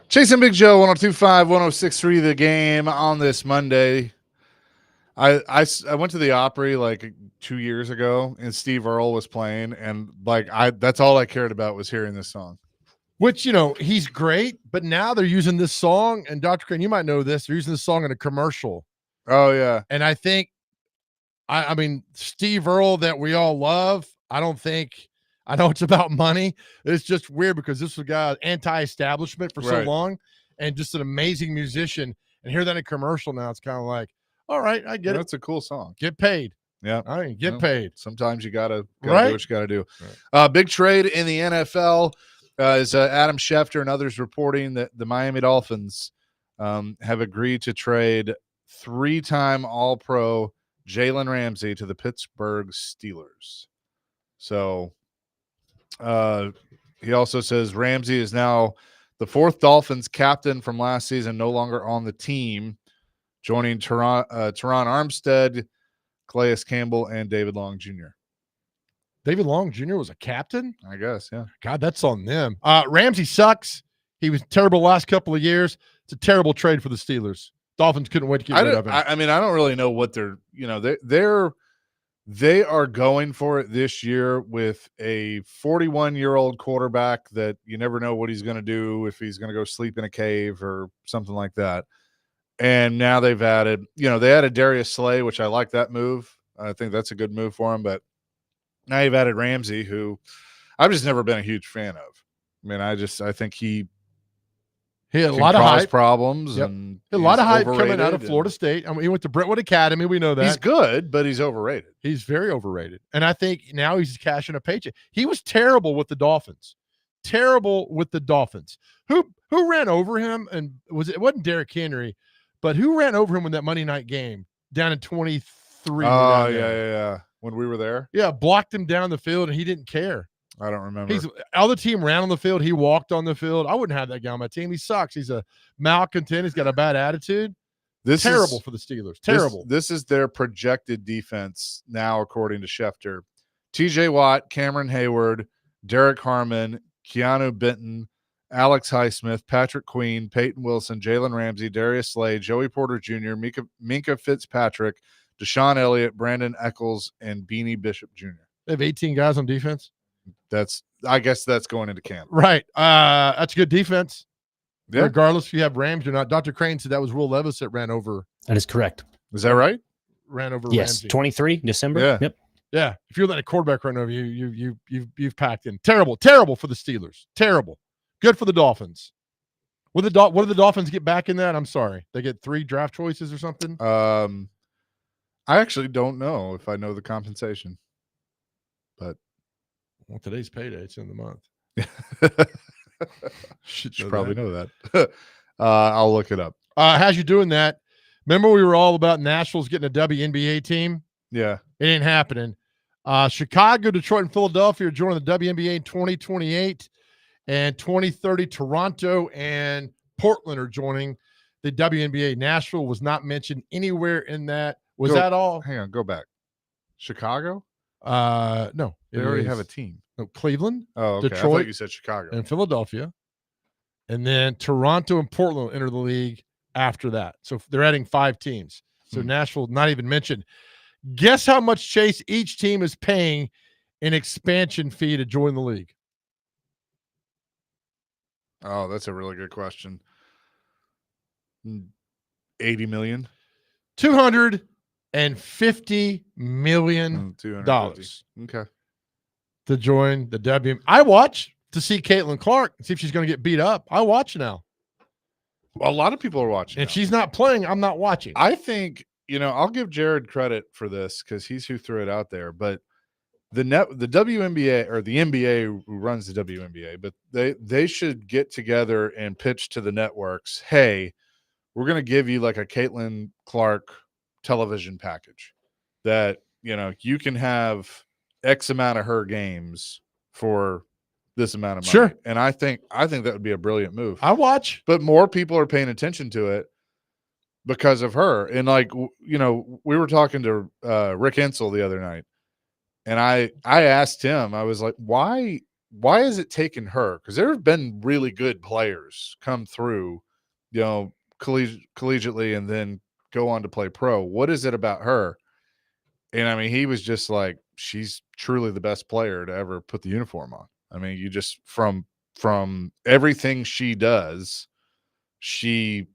Chasing Big Joe, 102.5, 106.3 The Game on this Monday. I went to the Opry like 2 years ago, and Steve Earle was playing, and like that's all I cared about was hearing this song. Which, he's great, but now they're using this song, and Dr. Crane, you might know this, they're using this song in a commercial. Oh yeah. And I think, I mean, Steve Earle that we all love, I know it's about money. It's just weird because this was a guy anti-establishment for so long and just an amazing musician. And hear that in a commercial now, it's kind of like, all right, I get it. That's a cool song. Get paid. Yeah. All right, get paid. Sometimes you gotta do Right? what you gotta do. Right. Big trade in the NFL is Adam Schefter and others reporting that the Miami Dolphins have agreed to trade 3-time All-Pro Jalen Ramsey to the Pittsburgh Steelers. So he also says Ramsey is now the 4th Dolphins captain from last season, no longer on the team, joining Teron Armstead, Calais Campbell, and David Long Jr. David Long Jr. was a captain? I guess, yeah. God, that's on them. Ramsey sucks. He was terrible the last couple of years. It's a terrible trade for the Steelers. Dolphins couldn't wait to get rid of him. I mean, I don't really know what they are going for it this year with a 41-year-old quarterback that you never know what he's going to do, if he's going to go sleep in a cave or something like that. And now they've added, they added Darius Slay, which I like that move. I think that's a good move for him. But now you've added Ramsey, who I've just never been a huge fan of. I mean, I think he had a lot of hype problems, yep. And a lot of hype coming out of Florida State. I mean, he went to Brentwood Academy. We know that he's good, but he's overrated. He's very overrated, and I think now he's cashing a paycheck. He was terrible with the Dolphins. Who ran over him? And it wasn't Derrick Henry, but who ran over him in that Monday night game down in 23? Oh yeah. When we were there, blocked him down the field, and he didn't care. I don't remember. Other team ran on the field. He walked on the field. I wouldn't have that guy on my team. He sucks. He's a malcontent. He's got a bad attitude. This is terrible for the Steelers. Terrible. This is their projected defense now, according to Schefter. TJ Watt, Cameron Hayward, Derek Harmon, Keanu Benton, Alex Highsmith, Patrick Queen, Peyton Wilson, Jalen Ramsey, Darius Slay, Joey Porter Jr., Minka Fitzpatrick, Deshaun Elliott, Brandon Eccles, and Beanie Bishop Jr. They have 18 guys on defense. I guess that's going into camp. Right. That's good defense. Yeah. Regardless if you have Rams or not. Dr. Crane said that was Will Levis that ran over. That is correct. Is that right? Ran over yes, Ramsey. 23 December. Yeah. Yep. Yeah. If you're letting a quarterback run over you, you've packed in. Terrible for the Steelers. Terrible. Good for the Dolphins. What did the Dolphins get back in that? I'm sorry. They get 3 draft choices or something? I actually don't know if I know the compensation. But well, today's payday. It's in the month. Should probably know that. I'll look it up. How's you doing that? Remember we were all about Nashville's getting a WNBA team? Yeah. It ain't happening. Chicago, Detroit, and Philadelphia are joining the WNBA in 2028. And 2030, Toronto and Portland are joining the WNBA. Nashville was not mentioned anywhere in that. Was that all? Hang on, go back. Chicago? No. They already have a team. No, Cleveland, okay. Detroit, I thought you said Chicago. and Philadelphia. And then Toronto and Portland will enter the league after that. So they're adding 5 teams. So Nashville not even mentioned. Guess how much, Chase, each team is paying an expansion fee to join the league? Oh, that's a really good question. 80 million? $250 million Okay. to join the WNBA. I watch to see Caitlin Clark, see if she's going to get beat up. I watch now. Well, a lot of people are watching. If she's not playing, I'm not watching. I think, I'll give Jared credit for this because he's who threw it out there. But the WNBA or the NBA who runs the WNBA, but they should get together and pitch to the networks, hey, we're going to give you like a Caitlin Clark television package that, you can have X amount of her games for this amount of money. Sure. And I think that would be a brilliant move. I watch. But more people are paying attention to it because of her. And we were talking to Rick Insell the other night, and I asked him, I was like, why why is it taking her? Because there have been really good players come through, collegiately and then go on to play pro. What is it about her? And I mean, he was just like, she's truly the best player to ever put the uniform on. I mean, you just from everything she does, she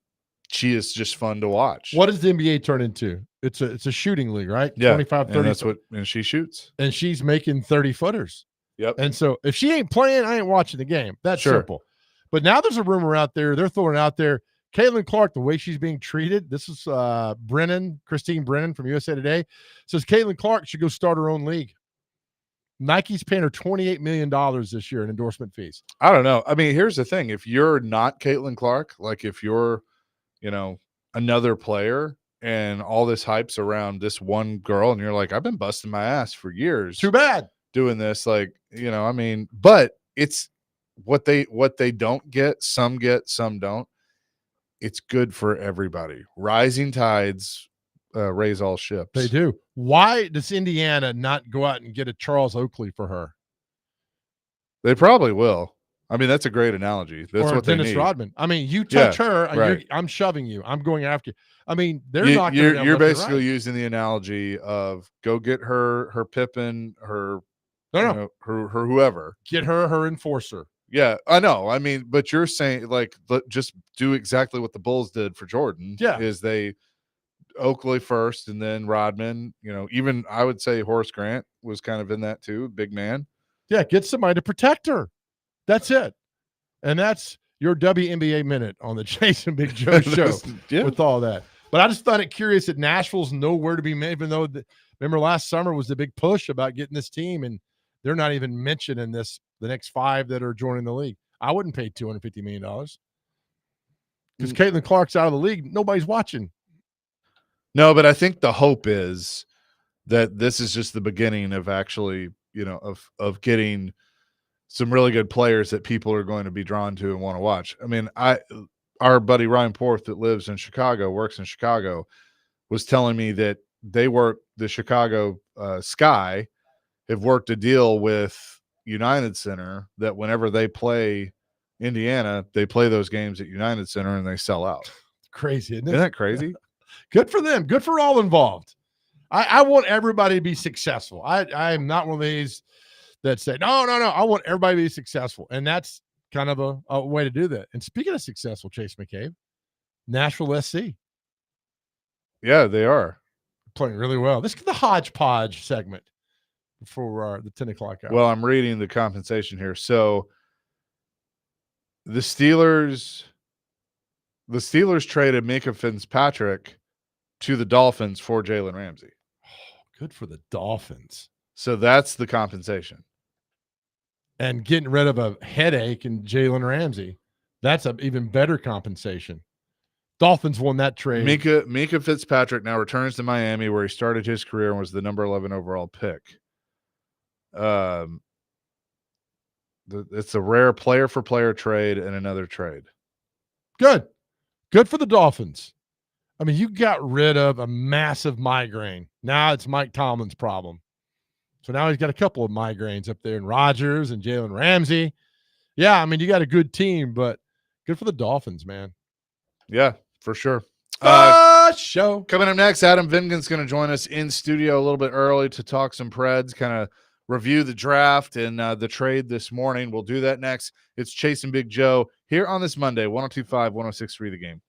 is just fun to watch. What does the NBA turn into? It's a shooting league, right? Yeah, 25, 30. and that's and she shoots. And she's making 30-footers. Yep. And so if she ain't playing, I ain't watching the game. That's simple. But now there's a rumor out there. They're throwing it out there. Caitlin Clark, the way she's being treated, this is Christine Brennan from USA Today, says Caitlin Clark should go start her own league. Nike's paying her $28 million this year in endorsement fees. I don't know. I mean, here's the thing. If you're not Caitlin Clark, like if you're, another player and all this hype's around this one girl and you're like, I've been busting my ass for years. Too bad. Doing this, like, I mean, but it's what they don't get, some don't. It's good for everybody. Rising tides raise all ships. They do. Why does Indiana not go out and get a Charles Oakley for her? They probably will. I mean, that's a great analogy. That's or what Dennis they need. Rodman. I mean, you touch her, and right. I'm shoving you. I'm going after you. I mean, they're not. You're basically using the analogy of go get her Pippen, her her whoever. Get her enforcer. Yeah, I know. I mean, but you're saying like just do exactly what the Bulls did for Jordan. Yeah, is they Oakley first and then Rodman. Even I would say Horace Grant was kind of in that too, big man. Yeah, get somebody to protect her. That's it. And that's your WNBA minute on the Jason Big Joe show with all that. But I just found it curious that Nashville's nowhere to be made, even though remember last summer was the big push about getting this team, and they're not even mentioned in the next 5 that are joining the league. I wouldn't pay $250 million because Caitlin Clark's out of the league. Nobody's watching. No, but I think the hope is that this is just the beginning of actually, of getting some really good players that people are going to be drawn to and want to watch. I mean, our buddy Ryan Porth that works in Chicago, was telling me that the Chicago Sky have worked a deal with United Center that whenever they play Indiana, they play those games at United Center and they sell out. Crazy, isn't it? Isn't that crazy? Good for them. Good for all involved. I want everybody to be successful. I am not one of these that say, no. I want everybody to be successful. And that's kind of a way to do that. And speaking of successful, Chase McCabe, Nashville SC. Yeah, they are. Playing really well. This is the hodgepodge segment before the 10 o'clock hour. Well, I'm reading the compensation here. So the Steelers traded Mika Fitzpatrick to the Dolphins for Jalen Ramsey. Oh, good for the Dolphins. So that's the compensation. And getting rid of a headache in Jalen Ramsey. That's an even better compensation. Dolphins won that trade. Mika Fitzpatrick now returns to Miami, where he started his career and was the number 11 overall pick. It's a rare player-for-player trade and another trade. Good for the Dolphins. I mean, you got rid of a massive migraine. Now it's Mike Tomlin's problem. So now he's got a couple of migraines up there, and Rodgers and Jalen Ramsey. Yeah, I mean, you got a good team, but good for the Dolphins, man. Yeah, for sure. Show. Coming up next, Adam Vingan's going to join us in studio a little bit early to talk some Preds, kind of review the draft and the trade this morning. We'll do that next. It's Chase and Big Joe here on this Monday, 102.5, 106.3 The Game.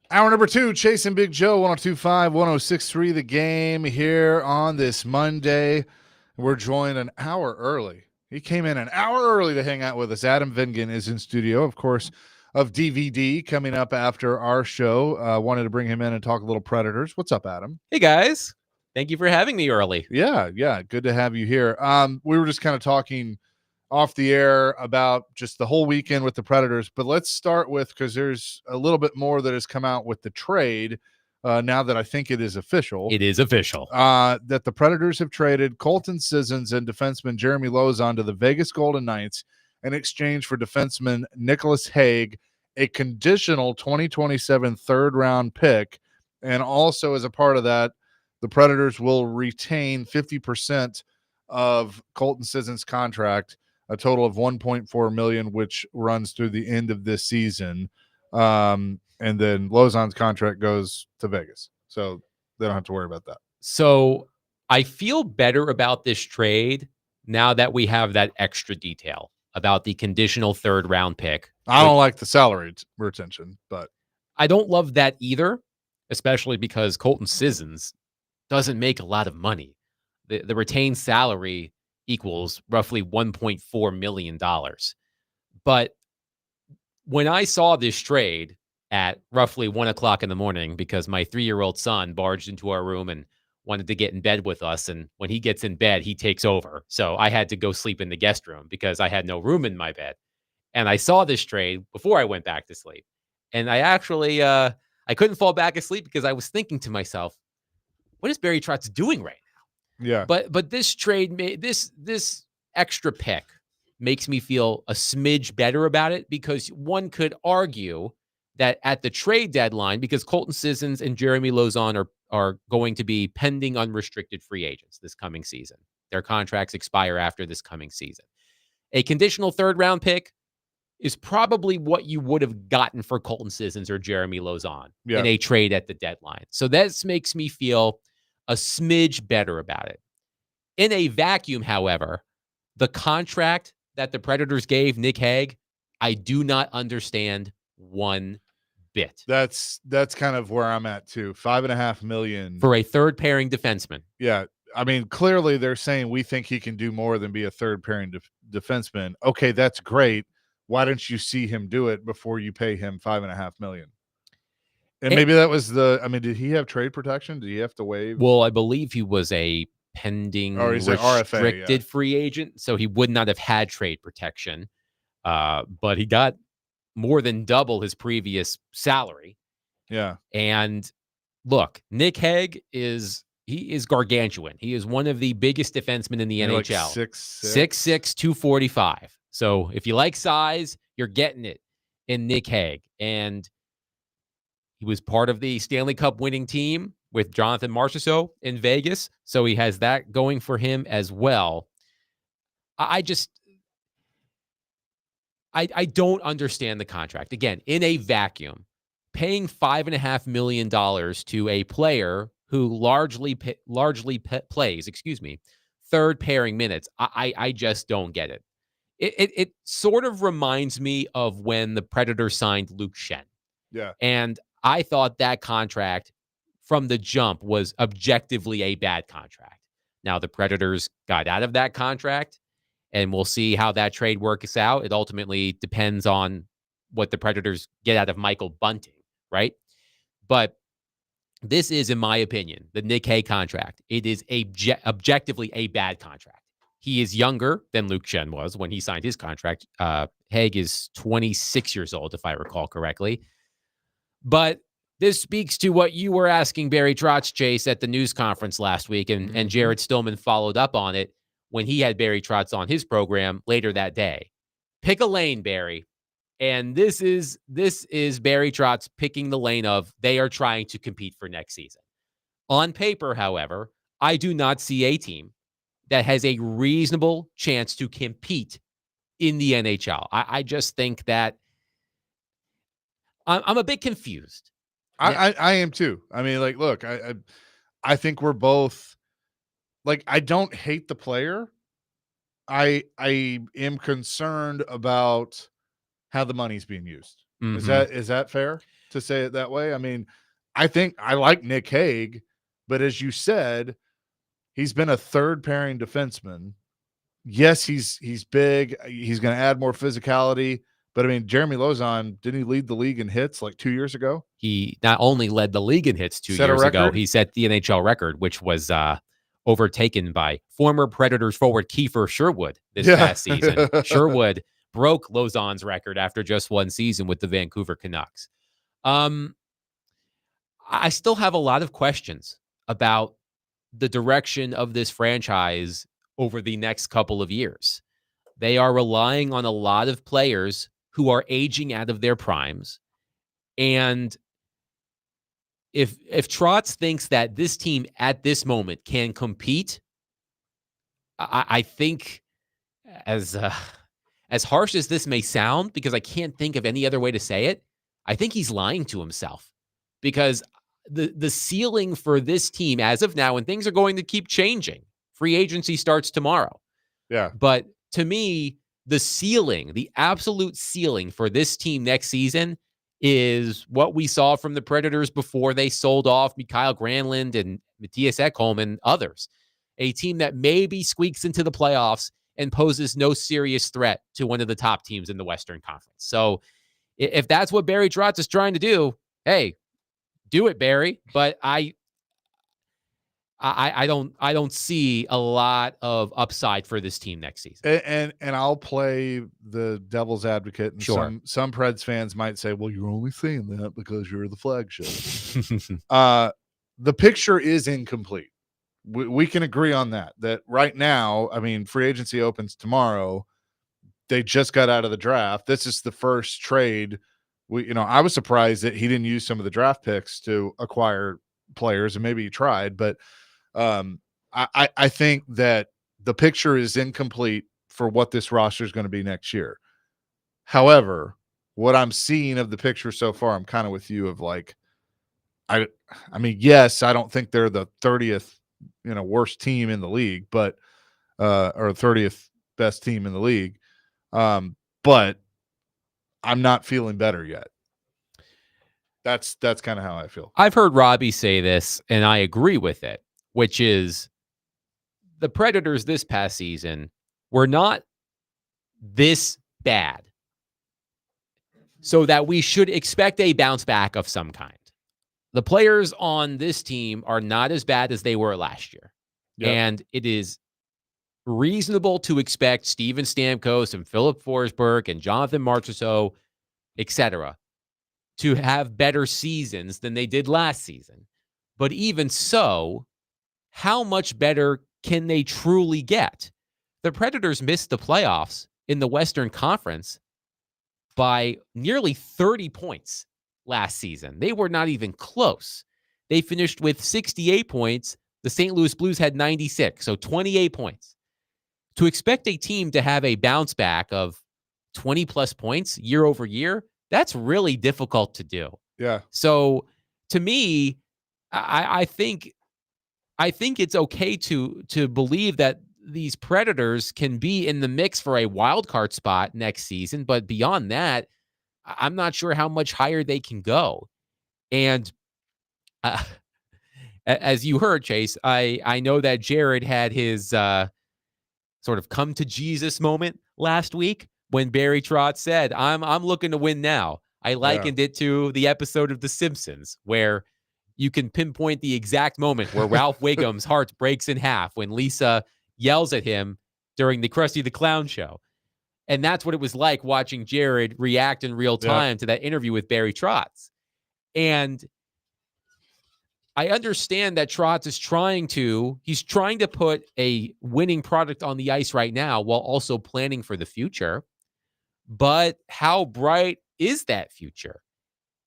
Hour number 2, Chasing Big Joe, 102.5, 106.3, The Game here on this Monday. We're joined an hour early. He came in an hour early to hang out with us. Adam Vingan is in studio, of course, of DVD coming up after our show. Wanted to bring him in and talk a little Predators. What's up, Adam? Hey, guys. Thank you for having me early. Yeah. Good to have you here. We were just kind of talking off the air about just the whole weekend with the Predators, but let's start with, because there's a little bit more that has come out with the trade now that I think it is official. It is official. That the Predators have traded Colton Sissons and defenseman Jeremy Lauzon to the Vegas Golden Knights in exchange for defenseman Nicholas Hague, a conditional 2027 third-round pick, and also as a part of that, the Predators will retain 50% of Colton Sissons' contract, a total of $1.4 million, which runs through the end of this season. And then Lauzon's contract goes to Vegas. So they don't have to worry about that. So I feel better about this trade now that we have that extra detail about the conditional third-round pick. I don't like the salary retention, but I don't love that either, especially because Colton Sissons doesn't make a lot of money. The retained salary equals roughly $1.4 million. But when I saw this trade at roughly 1 o'clock in the morning, because my 3-year-old son barged into our room and wanted to get in bed with us, and when he gets in bed, he takes over. So I had to go sleep in the guest room because I had no room in my bed. And I saw this trade before I went back to sleep. And I actually, I couldn't fall back asleep because I was thinking to myself, what is Barry Trotz doing right now? yeah. But this trade, this extra pick makes me feel a smidge better about it, because one could argue that at the trade deadline, because Colton Sissons and Jeremy Lauzon are going to be pending unrestricted free agents this coming season. Their contracts expire after this coming season. A conditional third-round pick is probably what you would have gotten for Colton Sissons or Jeremy Lauzon in a trade at the deadline. So that makes me feel a smidge better about it. In a vacuum, however, the contract that the Predators gave Nick Hague, I do not understand one bit. That's kind of where I'm at too. $5.5 million For a third pairing defenseman. Yeah. I mean, clearly they're saying we think he can do more than be a third pairing defenseman. Okay, that's great. Why don't you see him do it before you pay him $5.5 million? And maybe that was did he have trade protection? Did he have to waive? Well, I believe he was a pending he's an restricted RFA, free agent, so he would not have had trade protection. But he got more than double his previous salary. Yeah. And look, Nick Hague is gargantuan. He is one of the biggest defensemen in the NHL. Like 6'6", 245. So if you like size, you're getting it in Nick Hague. And he was part of the Stanley Cup winning team with Jonathan Marchessault in Vegas. So he has that going for him as well. I don't understand the contract. Again, in a vacuum, paying $5.5 million to a player who largely plays, third pairing minutes. I just don't get it. It sort of reminds me of when the Predators signed Luke Schenn. Yeah. And I thought that contract from the jump was objectively a bad contract. Now the Predators got out of that contract, and we'll see how that trade works out. It ultimately depends on what the Predators get out of Michael Bunting, right? But this is, in my opinion, the Nick Hague contract. It is objectively a bad contract. He is younger than Luke Schenn was when he signed his contract. Hague is 26 years old, if I recall correctly. But this speaks to what you were asking Barry Trotz, Chase, at the news conference last week, and Jared Stillman followed up on it when he had Barry Trotz on his program later that day. Pick a lane, Barry. And this is Barry Trotz picking the lane of they are trying to compete for next season. On paper, however, I do not see a team that has a reasonable chance to compete in the NHL. I just think that I'm a bit confused. I am too. I mean, like, look, I think we're both, like, I don't hate the player. I am concerned about how the money's being used. Mm-hmm. Is that fair? to say it that way. I mean, I think I like Nick Hague, but as you said, he's been a third pairing defenseman. Yes, he's big. He's going to add more physicality. But I mean, Jeremy Lauzon, didn't he lead the league in hits like 2 years ago? He not only led the league in hits 2 Set a years ago, record? he set the NHL record, which was overtaken by former Predators forward Kiefer Sherwood this past season. Sherwood broke Lauzon's record after just one season with the Vancouver Canucks. I still have a lot of questions about the direction of this franchise over the next couple of years. They are relying on a lot of players who are aging out of their primes. And if Trotz thinks that this team at this moment can compete, I think as harsh as this may sound, because I can't think of any other way to say it, I think he's lying to himself, because the ceiling for this team as of now, and things are going to keep changing. Free agency starts tomorrow. Yeah. But to me, the ceiling, the absolute ceiling for this team next season is what we saw from the Predators before they sold off Mikael Granlund and Matthias Ekholm and others. A team that maybe squeaks into the playoffs and poses no serious threat to one of the top teams in the Western Conference. So if that's what Barry Trotz is trying to do, hey, do it, Barry. But I don't see a lot of upside for this team next season. And I'll play the devil's advocate. And Sure. some Preds fans might say, well, you're only saying that because you're the flagship. The picture is incomplete. We can agree on that right now, I mean, free agency opens tomorrow. They just got out of the draft. This is the first trade. I was surprised that he didn't use some of the draft picks to acquire players, and maybe he tried, but I think that the picture is incomplete for what this roster is going to be next year. However, what I'm seeing of the picture so far, I'm kind of with you of like, I mean, yes, I don't think they're the 30th, worst team in the league, but or 30th best team in the league. But I'm not feeling better yet. That's kind of how I feel. I've heard Robbie say this, and I agree with it, which is the Predators this past season were not this bad, so that we should expect a bounce back of some kind. The players on this team are not as bad as they were last year. Yep. And it is reasonable to expect Steven Stamkos and Philip Forsberg and Jonathan Marchessault, etc., to have better seasons than they did last season. But even so, how much better can they truly get? The Predators missed the playoffs in the Western Conference by nearly 30 points last season. They were not even close. They finished with 68 points. The St. Louis Blues had 96, so 28 points. To expect a team to have a bounce back of 20 plus points year over year, that's really difficult to do. Yeah. So to me, I think it's okay to believe that these Predators can be in the mix for a wild card spot next season, but beyond that, I'm not sure how much higher they can go. And as you heard, Chase, I know that Jared had his sort of come to Jesus moment last week when Barry Trotz said, I'm looking to win now. I likened it to the episode of The Simpsons where you can pinpoint the exact moment where Ralph Wiggum's heart breaks in half when Lisa yells at him during the Krusty the Clown show. And that's what it was like watching Jared react in real time to that interview with Barry Trotz. And I understand that Trotz is trying to put a winning product on the ice right now while also planning for the future. But how bright is that future?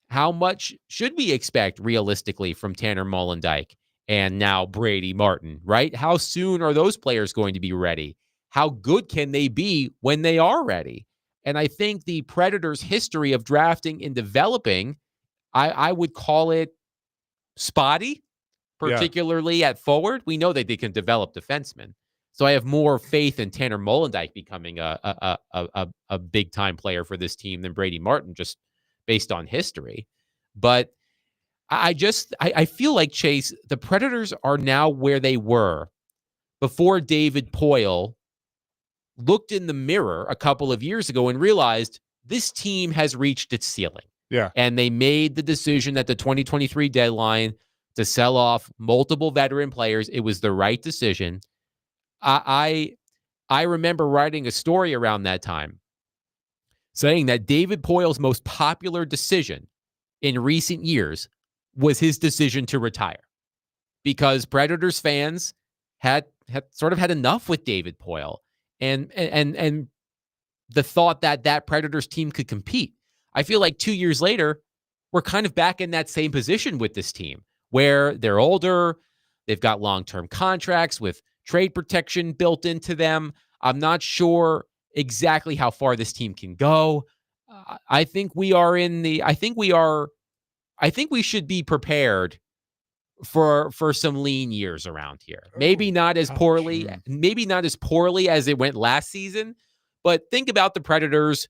How much should we expect realistically from Tanner Molendyk and now Brady Martin, right? How soon are those players going to be ready? How good can they be when they are ready? And I think the Predators' history of drafting and developing, I would call it spotty, particularly at forward. We know that they can develop defensemen. So I have more faith in Tanner Molendyk becoming a big-time player for this team than Brady Martin, just based on history. But I feel like, Chase, the Predators are now where they were before David Poile looked in the mirror a couple of years ago and realized this team has reached its ceiling. Yeah. And they made the decision at the 2023 deadline to sell off multiple veteran players. It was the right decision. I remember writing a story around that time saying that David Poile's most popular decision in recent years was his decision to retire, because Predators fans had sort of had enough with David Poile and the thought that that Predators team could compete. I feel like 2 years later, we're kind of back in that same position with this team where they're older, they've got long-term contracts with trade protection built into them. I'm not sure exactly how far this team can go. I think we are in the I think we should be prepared for some lean years around here. Maybe not as poorly, maybe not as poorly as it went last season, but think about the Predators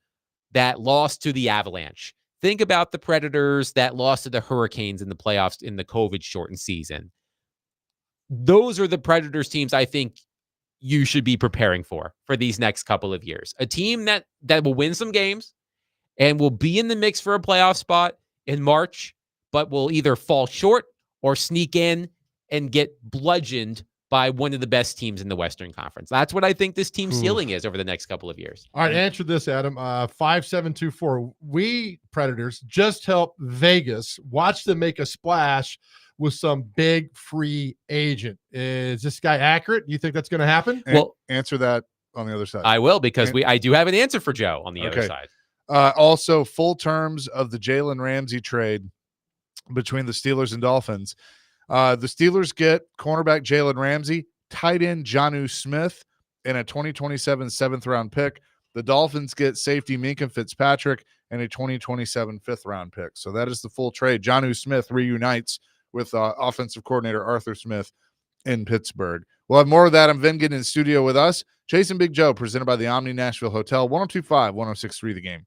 that lost to the Avalanche. Think about the Predators that lost to the Hurricanes in the playoffs in the COVID shortened season. Those are the Predators teams I think you should be preparing for these next couple of years. A team that will win some games and will be in the mix for a playoff spot in March, but will either fall short or sneak in and get bludgeoned by one of the best teams in the Western Conference. That's what I think this team's ceiling is over the next couple of years. All right, answer this, Adam. 5724. We Predators just helped Vegas watch them make a splash with some big free agent. Is this guy accurate? Do you think that's going to happen? Well, answer that on the other side. I will, because I do have an answer for Joe on the other Okay. side. Also, full terms of the Jalen Ramsey trade between the Steelers and Dolphins. The Steelers get cornerback Jalen Ramsey, tight end Jonnu Smith, and a 2027 7th-round pick. The Dolphins get safety Minkah Fitzpatrick and a 2027 5th-round pick. So that is the full trade. Jonnu Smith reunites with offensive coordinator Arthur Smith in Pittsburgh. We'll have more of that. I'm Vingan in studio with us. Chasing Big Joe, presented by the Omni Nashville Hotel, 102.5, 106.3 The Game.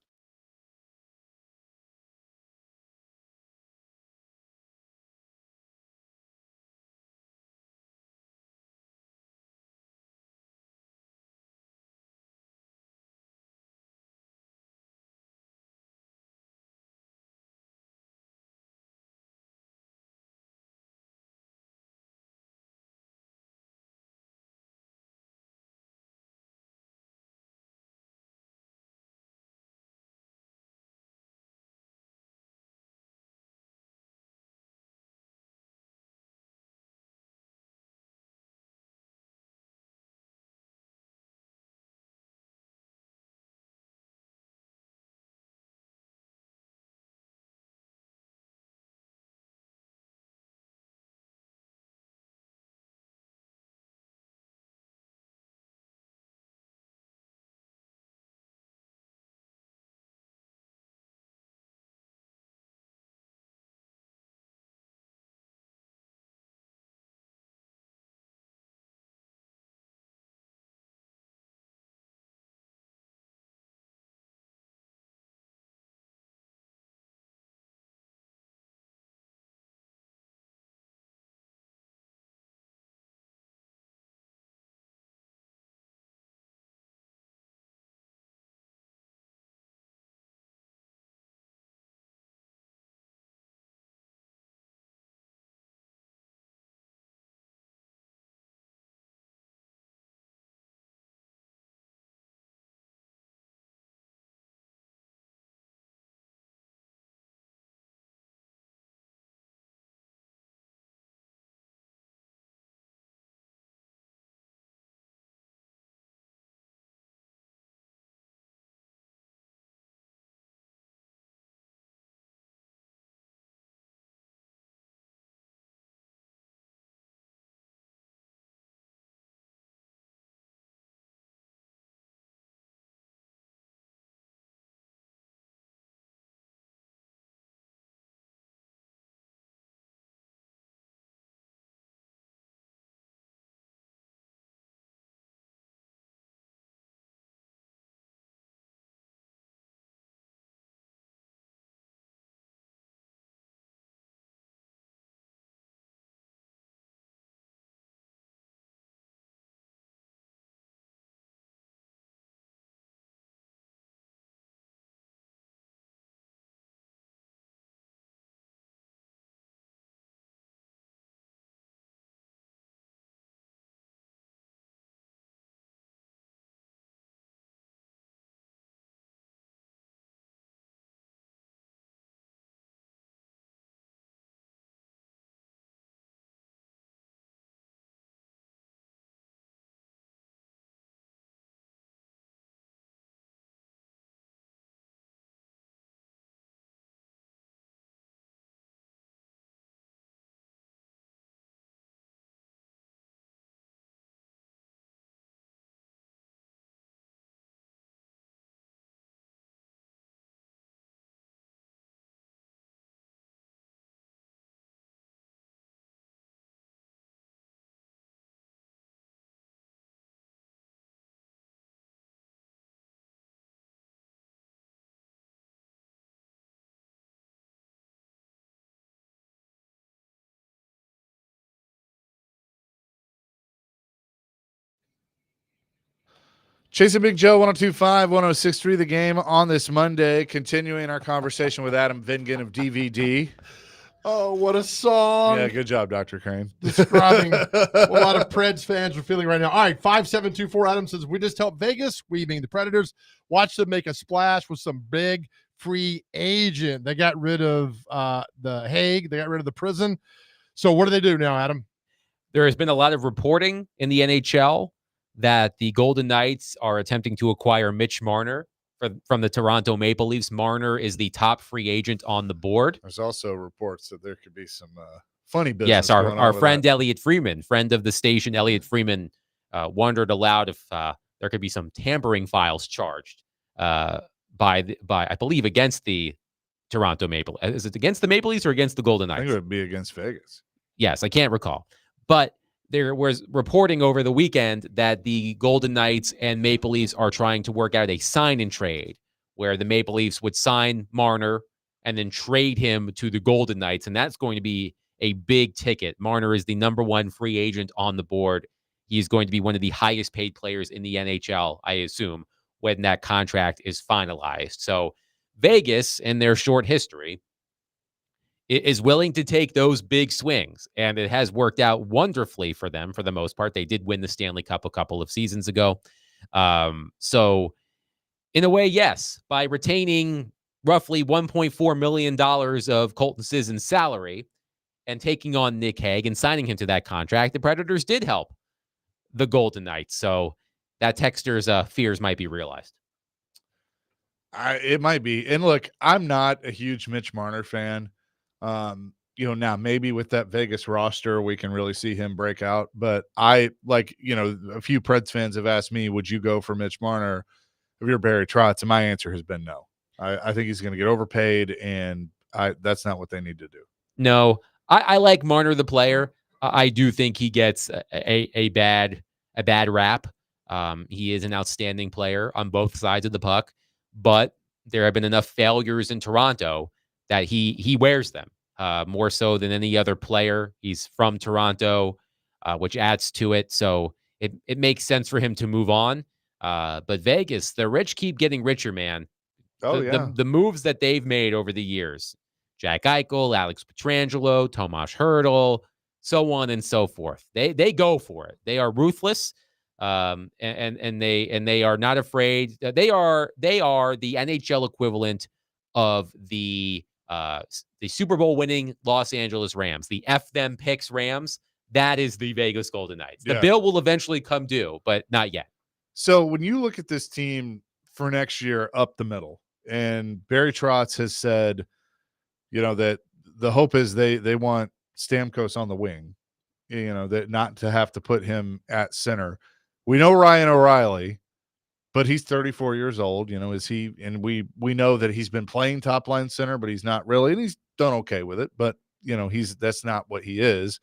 Chasing Big Joe, 102.5, 106.3 The Game on this Monday, continuing our conversation with Adam Vingan of DVD. Oh, what a song. Yeah, good job, Dr. Crane. Describing what a lot of Preds fans are feeling right now. All right, 5724 Adam says, we just helped Vegas, we being the Predators, watch them make a splash with some big free agent. They got rid of the Hague. They got rid of the prison. So what do they do now, Adam? There has been a lot of reporting in the NHL that the Golden Knights are attempting to acquire Mitch Marner from the Toronto Maple Leafs. Marner is the top free agent on the board. There's also reports that there could be some funny business. Yes, going on our with friend that. Elliot Freeman, friend of the station, Elliot Freeman, wondered aloud if there could be some tampering files charged by I believe against the Toronto Maple. Is it against the Maple Leafs or against the Golden I Knights? think it would be against Vegas. Yes, I can't recall. But there was reporting over the weekend that the Golden Knights and Maple Leafs are trying to work out a sign and trade where the Maple Leafs would sign Marner and then trade him to the Golden Knights. And that's going to be a big ticket. Marner is the number one free agent on the board. He's going to be one of the highest paid players in the NHL, I assume, when that contract is finalized. So Vegas, in their short history, is willing to take those big swings, and it has worked out wonderfully for them for the most part. They did win the Stanley Cup a couple of seasons ago. So in a way, yes, by retaining roughly $1.4 million of Colton Sisson's salary and taking on Nick Hague and signing him to that contract, the Predators did help the Golden Knights. So that texter's fears might be realized. It might be. And look, I'm not a huge Mitch Marner fan. Now maybe with that Vegas roster, we can really see him break out. But a few Preds fans have asked me, would you go for Mitch Marner if you're Barry Trotz? And my answer has been no. I think he's going to get overpaid, and that's not what they need to do. No, I like Marner, the player. I do think he gets a bad rap. He is an outstanding player on both sides of the puck, but there have been enough failures in Toronto that he wears them more so than any other player. He's from Toronto, which adds to it. So it makes sense for him to move on. But Vegas, the rich keep getting richer, man. The moves that they've made over the years, Jack Eichel, Alex Pietrangelo, Tomas Hertl, so on and so forth. They go for it. They are ruthless. And they are not afraid. They are the NHL equivalent of the Super Bowl winning Los Angeles Rams, the F them picks Rams. That is the Vegas Golden Knights. The bill will eventually come due, but not yet. So when you look at this team for next year up the middle, and Barry Trotz has said, that the hope is they want Stamkos on the wing, that not to have to put him at center. We know Ryan O'Reilly, but he's 34 years old. Is he? And we know that he's been playing top line center, but he's not really, and he's done okay with it. But that's not what he is.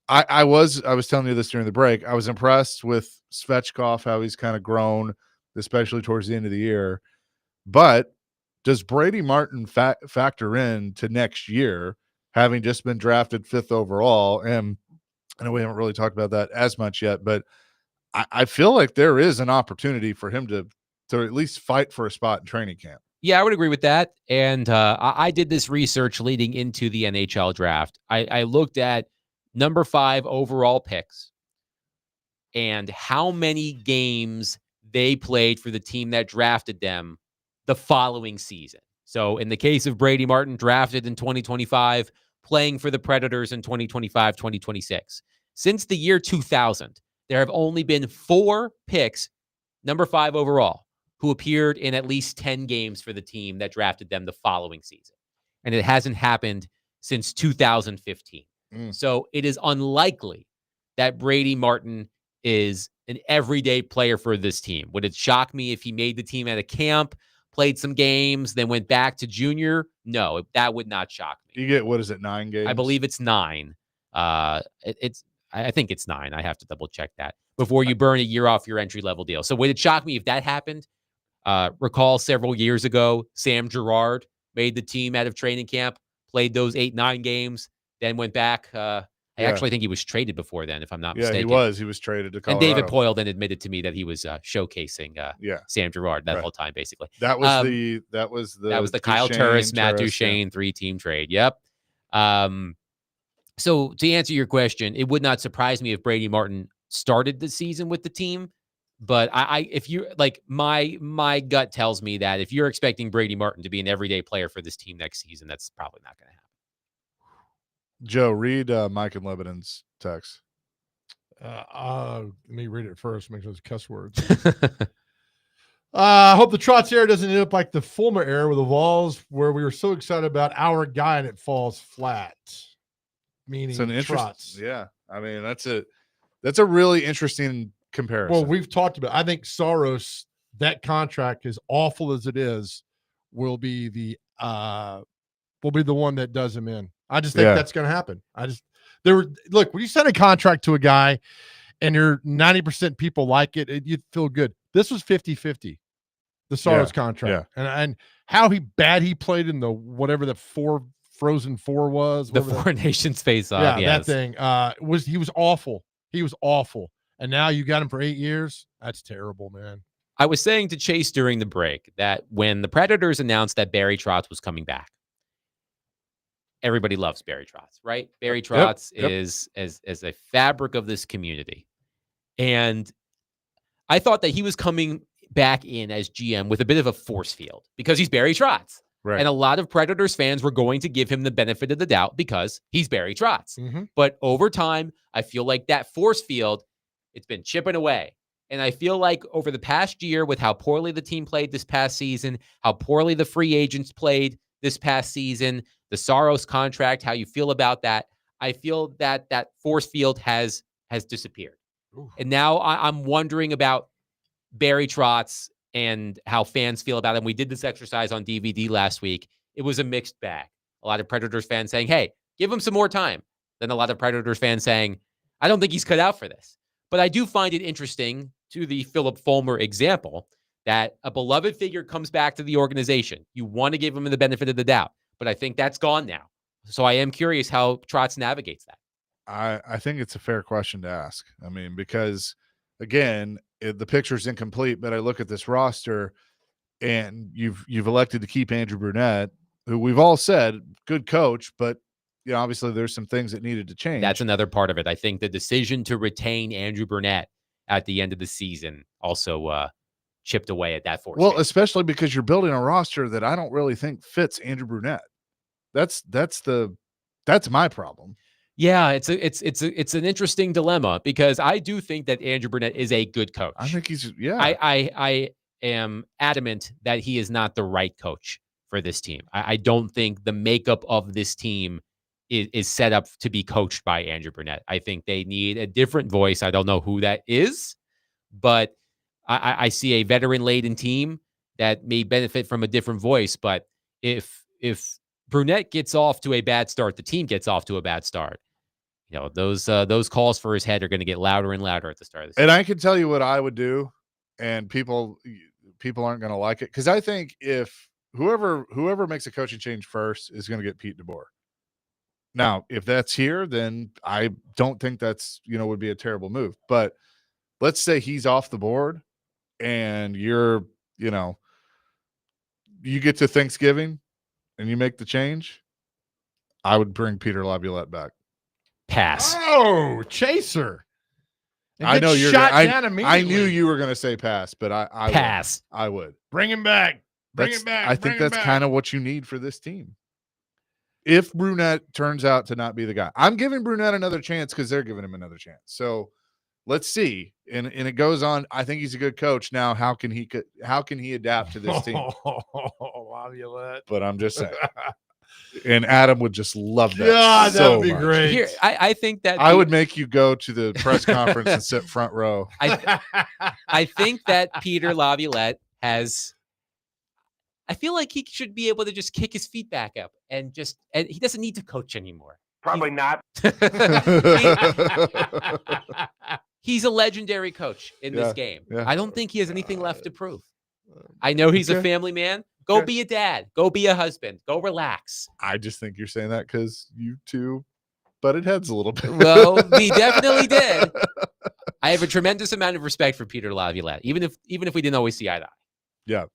I was telling you this during the break. I was impressed with Svechkov, how he's kind of grown, especially towards the end of the year. But does Brady Martin factor in to next year, having just been drafted 5th overall? And I know we haven't really talked about that as much yet, but I feel like there is an opportunity for him to at least fight for a spot in training camp. Yeah, I would agree with that. And I did this research leading into the NHL draft. I looked at number 5 overall picks and how many games they played for the team that drafted them the following season. So in the case of Brady Martin, drafted in 2025, playing for the Predators in 2025, 2026. Since the year 2000, there have only been 4 picks, number 5 overall, who appeared in at least 10 games for the team that drafted them the following season. And it hasn't happened since 2015. So it is unlikely that Brady Martin is an everyday player for this team. Would it shock me if he made the team at a camp, played some games, then went back to junior? No, that would not shock me. You get, 9 games? I believe it's 9. I think it's 9. I have to double check that before you burn a year off your entry level deal. So would it shock me if that happened? Recall several years ago, Sam Girard made the team out of training camp, played those 8-9 games, then went back. I I actually think he was traded before then, if I'm not Yeah, mistaken. he was traded to And Colorado. David Poyle then admitted to me that he was showcasing Sam Girard that whole time, basically. That was the Kyle Duchesne, Turris, Matt Turris, Duchesne 3-team trade. Yep. So to answer your question, it would not surprise me if Brady Martin started the season with the team. But if you like, my gut tells me that if you're expecting Brady Martin to be an everyday player for this team next season, that's probably not going to happen. Joe, read Mike and Lebanon's text. Let me read it first. Make sure it's cuss words. I hope the Trotz era doesn't end up like the Fulmer era with the Vols, where we were so excited about our guy and it falls flat. Meaning It's an Trotz. Yeah, I mean that's a really interesting comparison. Well, we've talked about. I think Saros, that contract, as awful as it is, will be the one that does him in. I just think that's going to happen. Look, when you send a contract to a guy and you're 90% people like it, you feel good. This was 50-50, the Saros contract. Yeah. And how bad he played in the whatever the Frozen Four was. The Four Nations face-off. Yeah, that thing. He was awful. He was awful. And now you got him for 8 years? That's terrible, man. I was saying to Chase during the break that when the Predators announced that Barry Trotz was coming back, everybody loves Barry Trotz, right? Barry Trotz is as a fabric of this community. And I thought that he was coming back in as GM with a bit of a force field because he's Barry Trotz. Right. And a lot of Predators fans were going to give him the benefit of the doubt because he's Barry Trotz. Mm-hmm. But over time, I feel like that force field, it's been chipping away. And I feel like over the past year, with how poorly the team played this past season, how poorly the free agents played this past season, the Saros contract, how you feel about that, I feel that that force field has disappeared. Ooh. And now I'm wondering about Barry Trotz and how fans feel about him. We did this exercise on DVD last week. It was a mixed bag. A lot of Predators fans saying, hey, give him some more time. Then a lot of Predators fans saying, I don't think he's cut out for this. But I do find it interesting, to the Philip Fulmer example, that a beloved figure comes back to the organization. You want to give him the benefit of the doubt, but I think that's gone now. So I am curious how Trotz navigates that. I think it's a fair question to ask. I mean, because again, the picture's incomplete, but I look at this roster and you've elected to keep Andrew Brunette, who we've all said good coach, but you know, obviously there's some things that needed to change. That's another part of it. I think the decision to retain Andrew Brunette at the end of the season also chipped away at that force. Well, especially because you're building a roster that I don't really think fits Andrew Brunette. That's my problem. Yeah, it's an interesting dilemma because I do think that Andrew Brunette is a good coach. I think he's I am adamant that he is not the right coach for this team. I don't think the makeup of this team is set up to be coached by Andrew Brunette. I think they need a different voice. I don't know who that is, but I see a veteran-laden team that may benefit from a different voice. But if Brunette gets off to a bad start, the team gets off to a bad start. You know, those calls for his head are going to get louder and louder at the start of the season. And I can tell you what I would do, and people aren't going to like it, because I think if whoever makes a coaching change first is going to get Pete DeBoer. Now, if that's here, then I don't think that's, would be a terrible move. But let's say he's off the board and you get to Thanksgiving and you make the change, I would bring Peter Laviolette back. Pass. Oh, chaser. I know you're shot I knew you were going to say pass, but I pass. I would. Bring him back. Bring him back. I think that's kind of what you need for this team. If Brunette turns out to not be the guy, I'm giving Brunette another chance because they're giving him another chance. So let's see. And it goes on. I think he's a good coach. Now, how can he adapt to this team? Laviolette. But I'm just saying. And Adam would just love that. Yeah, so that would be much. great. Here, I think that I would make you go to the press conference and sit front row. I think that Peter Laviolette has. I feel like he should be able to just kick his feet back up and he doesn't need to coach anymore. Probably not. He's a legendary coach in this game. Yeah. I don't think he has anything left to prove. I know he's a family man. Go be a dad. Go be a husband. Go relax. I just think you're saying that because you two butted heads a little bit. Well, we definitely did. I have a tremendous amount of respect for Peter Laviolette, even if we didn't always see eye to eye. Yeah.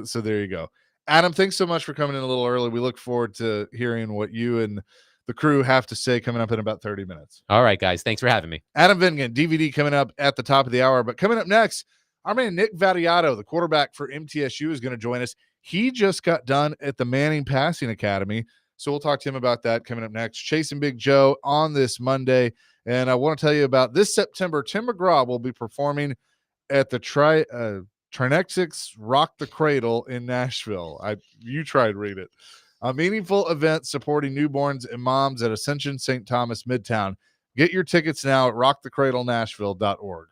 So there you go. Adam, thanks so much for coming in a little early. We look forward to hearing what you and the crew have to say coming up in about 30 minutes. All right, guys. Thanks for having me. Adam Vingan, DVD coming up at the top of the hour. But coming up next, our man Nick Vattiato, the quarterback for MTSU, is going to join us. He just got done at the Manning Passing Academy. So we'll talk to him about that coming up next. Chasing Big Joe on this Monday. And I want to tell you about this September, Tim McGraw will be performing at the Trinexics Rock the Cradle in Nashville. You tried read it. A meaningful event supporting newborns and moms at Ascension St. Thomas Midtown. Get your tickets now at rockthecradlenashville.org.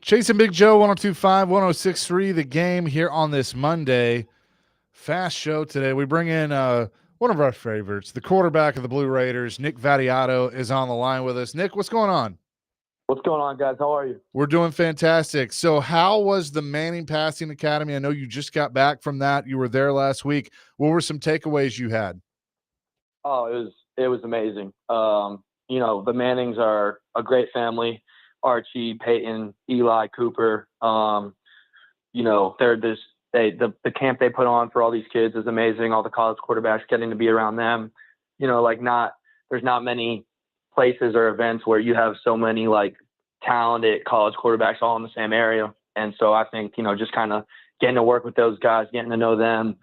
Chasing Big Joe, 1025, 1063, the game here on this Monday. Fast show today. We bring in one of our favorites, the quarterback of the Blue Raiders, Nick Vattiato, is on the line with us. Nick, what's going on? What's going on, guys? How are you? We're doing fantastic. So how was the Manning Passing Academy? I know you just got back from that. You were there last week. What were some takeaways you had? Oh, it was amazing. The Mannings are a great family. Archie, Peyton, Eli, Cooper. They're just the camp they put on for all these kids is amazing. All the college quarterbacks getting to be around them. There's not many places or events where you have so many like talented college quarterbacks all in the same area. And so I think, just kind of getting to work with those guys, getting to know them,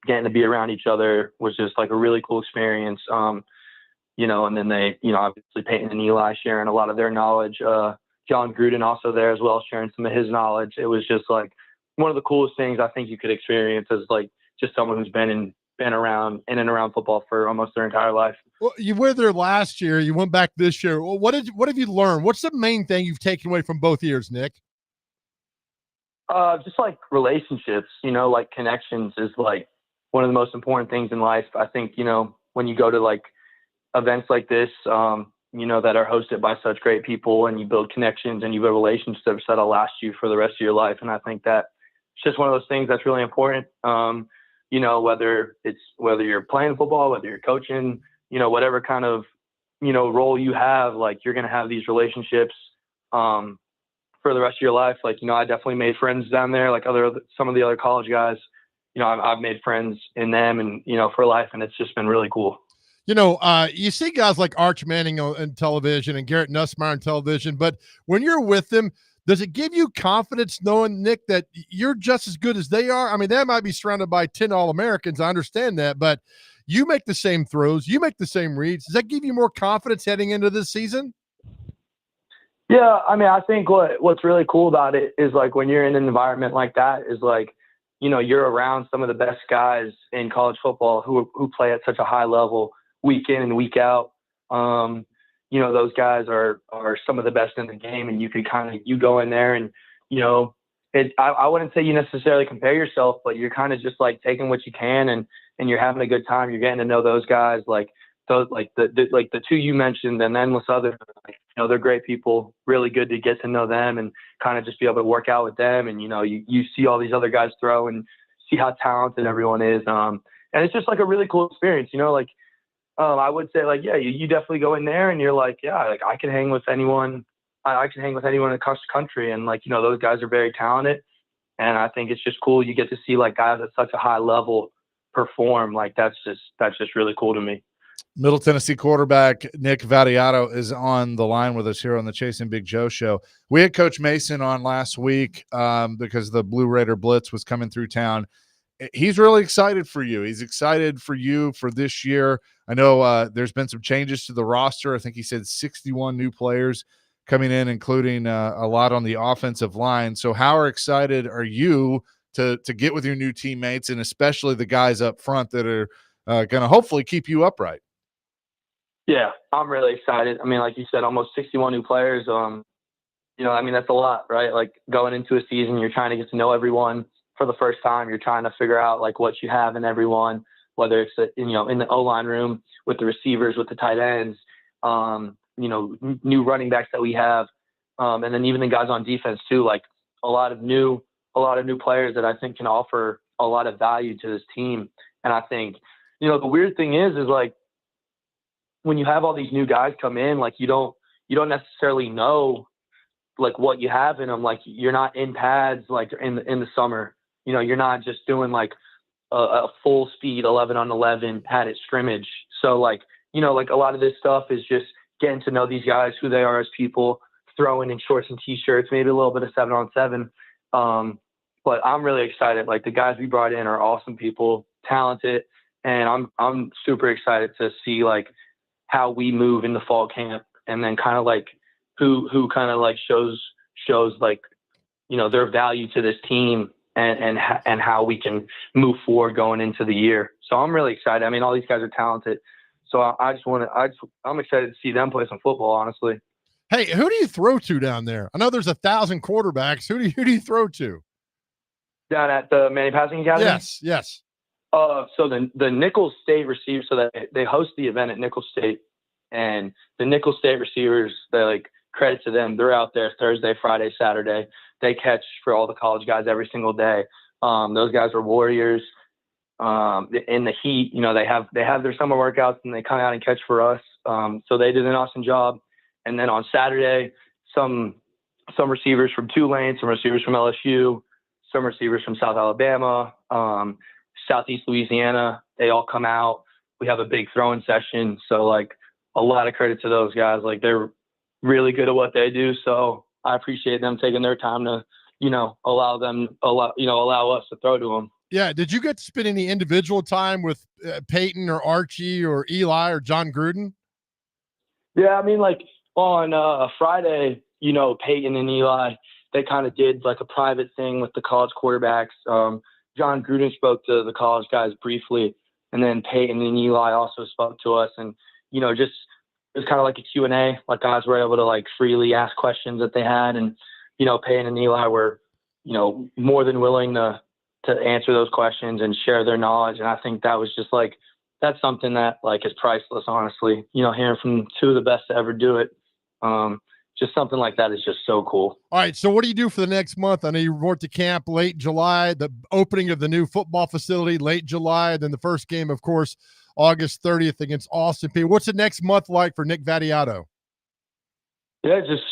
getting to be around each other was just like a really cool experience. And then they, obviously Peyton and Eli sharing a lot of their knowledge. John Gruden also there as well, sharing some of his knowledge. It was just like one of the coolest things I think you could experience as like just someone who's been around in and around football for almost their entire life. Well, you were there last year. You went back this year. Well, what have you learned? What's the main thing you've taken away from both years, Nick? Just like relationships, like connections is like one of the most important things in life. I think, when you go to like events like this, that are hosted by such great people and you build connections and you build relationships that'll last you for the rest of your life. And I think that it's just one of those things that's really important. Whether you're playing football, whether you're coaching, whatever kind of, role you have, like you're going to have these relationships, for the rest of your life. Like, I definitely made friends down there, like some of the other college guys, I've made friends in them and, for life. And it's just been really cool. You see guys like Arch Manning on television and Garrett Nussmeier on television, but when you're with them, does it give you confidence knowing, Nick, that you're just as good as they are? I mean, they might be surrounded by 10 All-Americans. I understand that, but you make the same throws. You make the same reads. Does that give you more confidence heading into this season? Yeah, I mean, I think what's really cool about it is like when you're in an environment like that is like, you're around some of the best guys in college football who play at such a high level week in and week out. Those guys are some of the best in the game, and you go in there and, I wouldn't say you necessarily compare yourself, but you're kind of just like taking what you can and you're having a good time. You're getting to know those guys, like those, like the two you mentioned and endless others. Like, they're great people, really good to get to know them and kind of just be able to work out with them. And, you see all these other guys throw and see how talented everyone is. And it's just like a really cool experience, I would say like, yeah, you definitely go in there and you're like, yeah, like I can hang with anyone. I can hang with anyone across the country. And like, those guys are very talented. And I think it's just cool. You get to see like guys at such a high level perform. Like that's just really cool to me. Middle Tennessee quarterback Nick Vattiato is on the line with us here on the Chasing Big Joe show. We had Coach Mason on last week because the Blue Raider Blitz was coming through town. He's really excited for you. He's excited for you for this year. I know there's been some changes to the roster. I think he said 61 new players coming in, including a lot on the offensive line. So how excited are you to get with your new teammates and especially the guys up front that are going to hopefully keep you upright? Yeah, I'm really excited. I mean, like you said, almost 61 new players. That's a lot, right? Like going into a season, you're trying to get to know everyone for the first time. You're trying to figure out like what you have in everyone, whether it's in the O-line room with the receivers, with the tight ends, new running backs that we have, and then even the guys on defense too. Like a lot of new players that I think can offer a lot of value to this team. And I think the weird thing is like when you have all these new guys come in, like you don't necessarily know like what you have in them. Like you're not in pads like in the summer. You're not just doing like a full speed 11-on-11 padded scrimmage. So like like a lot of this stuff is just getting to know these guys, who they are as people, throwing in shorts and t-shirts, maybe a little bit of 7-on-7. But I'm really excited. Like the guys we brought in are awesome people, talented, and I'm super excited to see like how we move in the fall camp, and then kind of like who kind of like shows like their value to this team and how we can move forward going into the year. So I'm really excited. I mean, all these guys are talented, so I'm excited to see them play some football, honestly. Hey, who do you throw to down there? I know there's 1,000 quarterbacks. Who do you throw to? Down at the Manny Passing Academy? Yes. So the Nicholls State receivers, so that they host the event at Nicholls State, and the Nicholls State receivers, they like credit to them. They're out there Thursday, Friday, Saturday. They catch for all the college guys every single day. Those guys are warriors. In the heat, they have their summer workouts and they come out and catch for us. So they did an awesome job. And then on Saturday, some receivers from Tulane, some receivers from LSU, some receivers from South Alabama, Southeast Louisiana, they all come out. We have a big throwing session. So like a lot of credit to those guys. Like they're really good at what they do. So I appreciate them taking their time to, allow us to throw to them. Yeah. Did you get to spend any individual time with Peyton or Archie or Eli or John Gruden? Yeah. I mean, like on Friday, Peyton and Eli, they kind of did like a private thing with the college quarterbacks. John Gruden spoke to the college guys briefly, and then Peyton and Eli also spoke to us. And, just it was kind of like a Q&A, like guys were able to like freely ask questions that they had. And, Peyton and Eli were, more than willing to answer those questions and share their knowledge. And I think that was just like, that's something that like is priceless, honestly, hearing from two of the best to ever do it. Just something like that is just so cool. All right. So what do you do for the next month? I know you report to camp late July, the opening of the new football facility, late July, then the first game, of course, August 30th against Austin Peay. What's the next month like for Nick Vattiato? Yeah, just,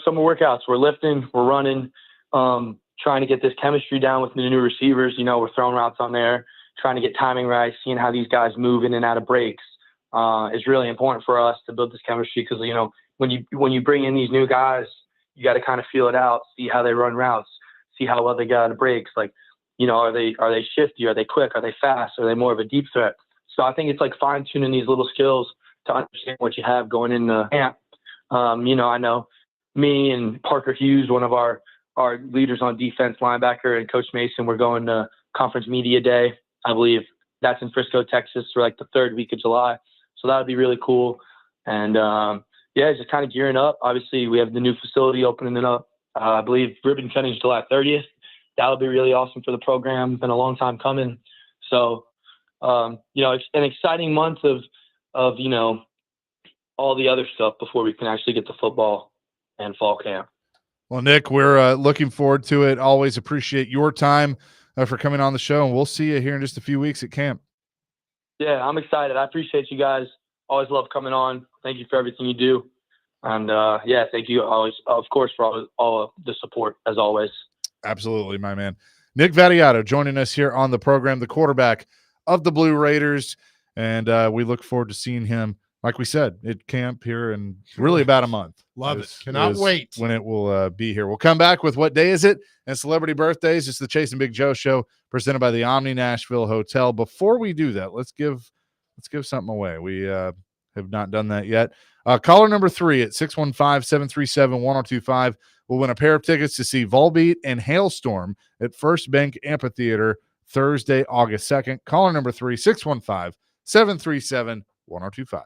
summer workouts. We're lifting, we're running, trying to get this chemistry down with the new receivers. We're throwing routes on there, trying to get timing right, seeing how these guys move in and out of breaks. Is really important for us to build this chemistry because, when you bring in these new guys, you got to kind of feel it out, see how they run routes, see how well they get out of breaks. Like, are they shifty? Are they quick? Are they fast? Are they more of a deep threat? So I think it's like fine tuning these little skills to understand what you have going into camp. I know me and Parker Hughes, one of our leaders on defense, linebacker, and Coach Mason, we're going to Conference Media Day. I believe that's in Frisco, Texas, for like the third week of July. So that would be really cool. And just kind of gearing up. Obviously, we have the new facility opening it up. I believe ribbon cutting is July 30th. That would be really awesome for the program. Been a long time coming. So, it's an exciting month of all the other stuff before we can actually get to football and fall camp. Well, Nick, we're looking forward to it. Always appreciate your time for coming on the show, and we'll see you here in just a few weeks at camp. Yeah, I'm excited. I appreciate you guys. Always love coming on. Thank you for everything you do. And thank you always, of course, for all of the support as always. Absolutely, my man. Nick Vattiato joining us here on the program, the quarterback of the Blue Raiders. And we look forward to seeing him, like we said, at camp here in really about a month. Love it. Cannot wait. When it will be here. We'll come back with what day is it and celebrity birthdays. It's the Chase and Big Joe show presented by the Omni Nashville Hotel. Before we do that, let's give something away. We have not done that yet. Caller number 3 at 615-737-1025 will win a pair of tickets to see Volbeat and Hailstorm at First Bank Amphitheater Thursday, August 2nd. Caller number 3, 615-737-1025.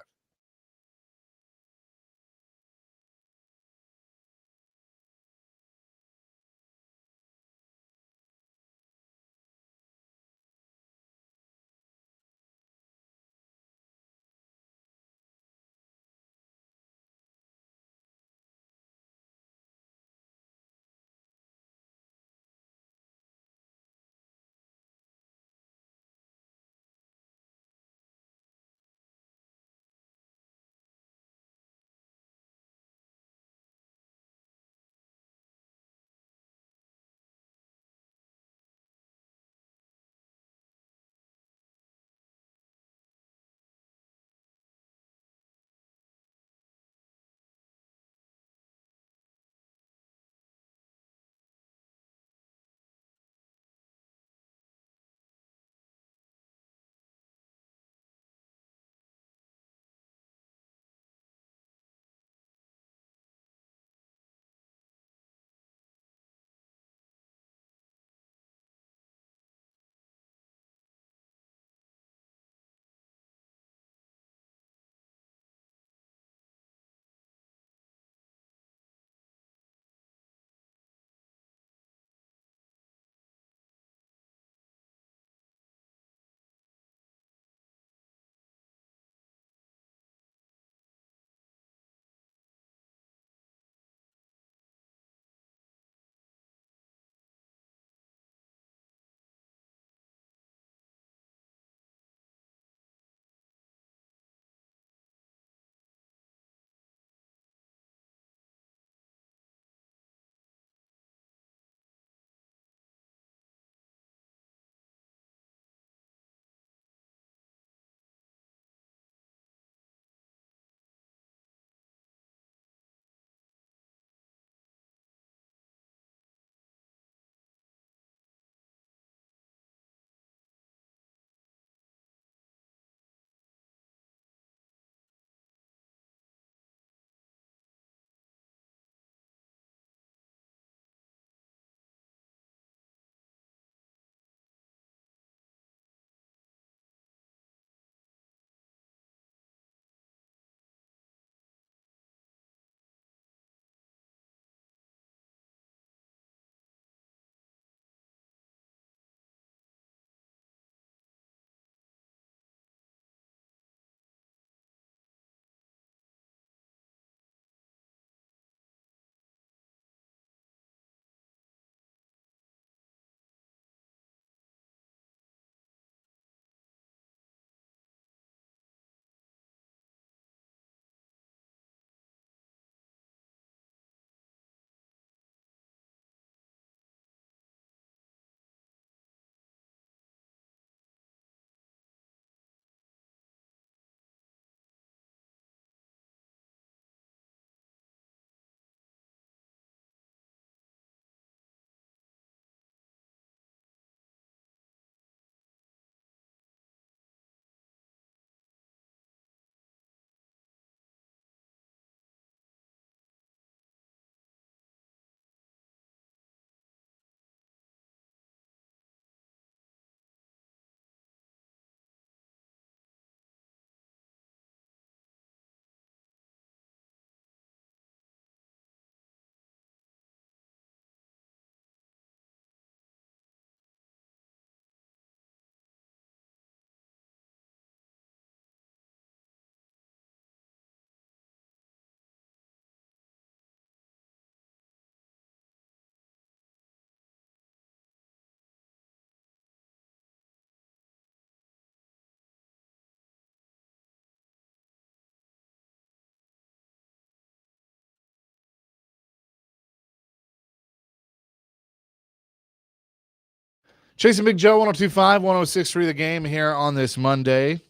Chasing Big Joe, 102.5, 106.3 The Game here on this Monday.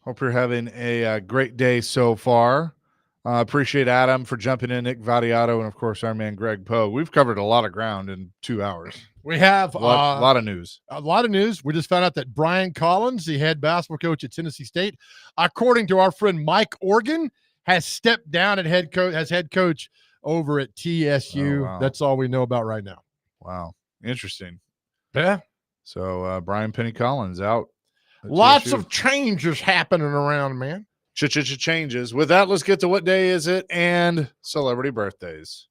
Hope you're having a great day so far. Appreciate Adam for jumping in, Nick Vadiato, and, of course, our man Greg Poe. We've covered a lot of ground in 2 hours. We have a lot of news. A lot of news. We just found out that Brian Collins, the head basketball coach at Tennessee State, according to our friend Mike Organ, has stepped down as head coach over at TSU. Oh, wow. That's all we know about right now. Wow. Interesting. Yeah. So Brian Penny Collins out. Lots of changes happening around, man. Changes. With that, let's get to what day is it and celebrity birthdays.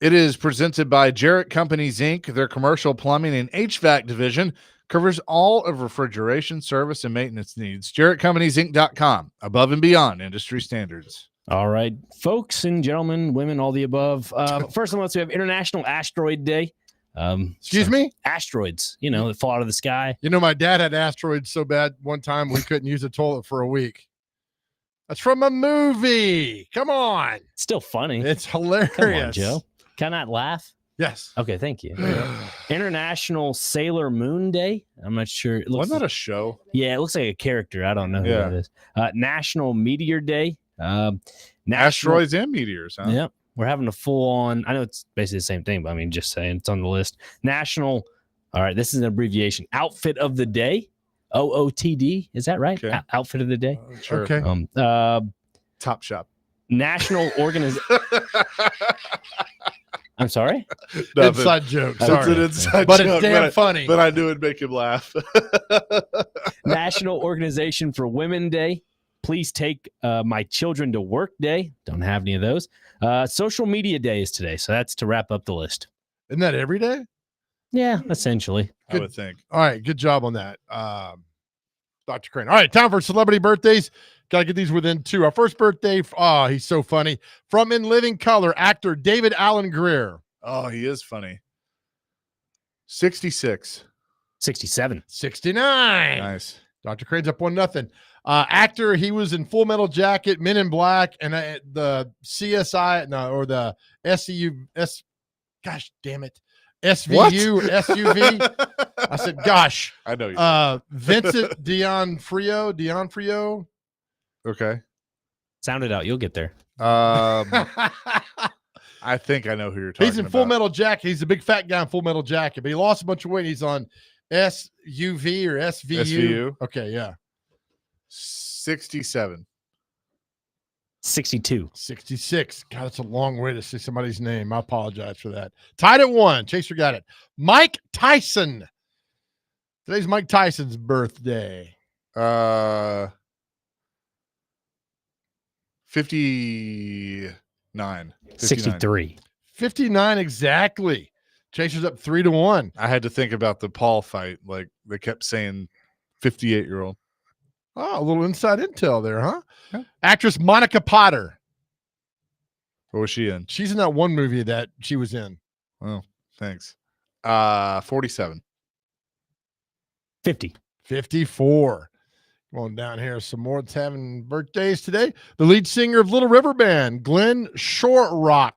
It is presented by Jarrett Companies, Inc. Their commercial plumbing and HVAC division covers all of refrigeration, service, and maintenance needs. JarrettCompaniesInc.com. Above and beyond industry standards. All right, folks and gentlemen, women, all the above. First on the list, we have International Asteroid Day. Excuse me? Asteroids, that fall out of the sky. My dad had asteroids so bad one time we couldn't use the toilet for a week. That's from a movie. Come on. Still funny. It's hilarious. Come on, Joe. Can I not laugh? Yes. Okay, thank you. International Sailor Moon Day. I'm not sure. It looks Wasn't that a show? Yeah, it looks like a character. I don't know who that is. National Meteor Day. Asteroids and meteors, huh? Yep. We're having a full-on, I know it's basically the same thing, but I mean, just saying, it's on the list. National, all right, this is an abbreviation. Outfit of the Day, OOTD. Is that right? Okay. Outfit of the Day. Sure. Okay. Top Shop. National I'm sorry? Inside joke. It's Sorry. an inside But joke, it's damn funny. But I knew it'd make him laugh. National Organization for Women Day. Please take my children to work day. Don't have any of those. Social media day is today, so that's to wrap up the list. Isn't that every day? Yeah, essentially. I would think. All right, good job on that, Dr. Crane. All right, time for celebrity birthdays. Got to get these within 2. Our first birthday, he's so funny. From In Living Color, actor David Allen Greer. Oh, he is funny. 66. 67. 69. Nice. Dr. Crane's up 1-0. Actor, he was in Full Metal Jacket, Men in Black, and the CSI, or the gosh damn it, SUV. I said, gosh. I know you. Vincent D'Onofrio. Okay. Sound it out. You'll get there. I think I know who you're talking about. He's in Full Metal Jacket. He's a big fat guy in Full Metal Jacket, but he lost a bunch of weight. He's on SUV or SVU. Okay, yeah. 67. 62. 66. God, that's a long way to say somebody's name. I apologize for that. Tied at 1. Chaser got it. Mike Tyson. Today's Mike Tyson's birthday. 59. 63. 59 exactly. Chaser's up 3-1. I had to think about the Paul fight. Like, they kept saying 58-year-old. Oh, a little inside intel there, huh? Yeah. Actress Monica Potter. What was she in? She's in that one movie that she was in. Oh, thanks. 47. 50. 54. Going down here, some more that's having birthdays today. The lead singer of Little River Band, Glenn Shorrock.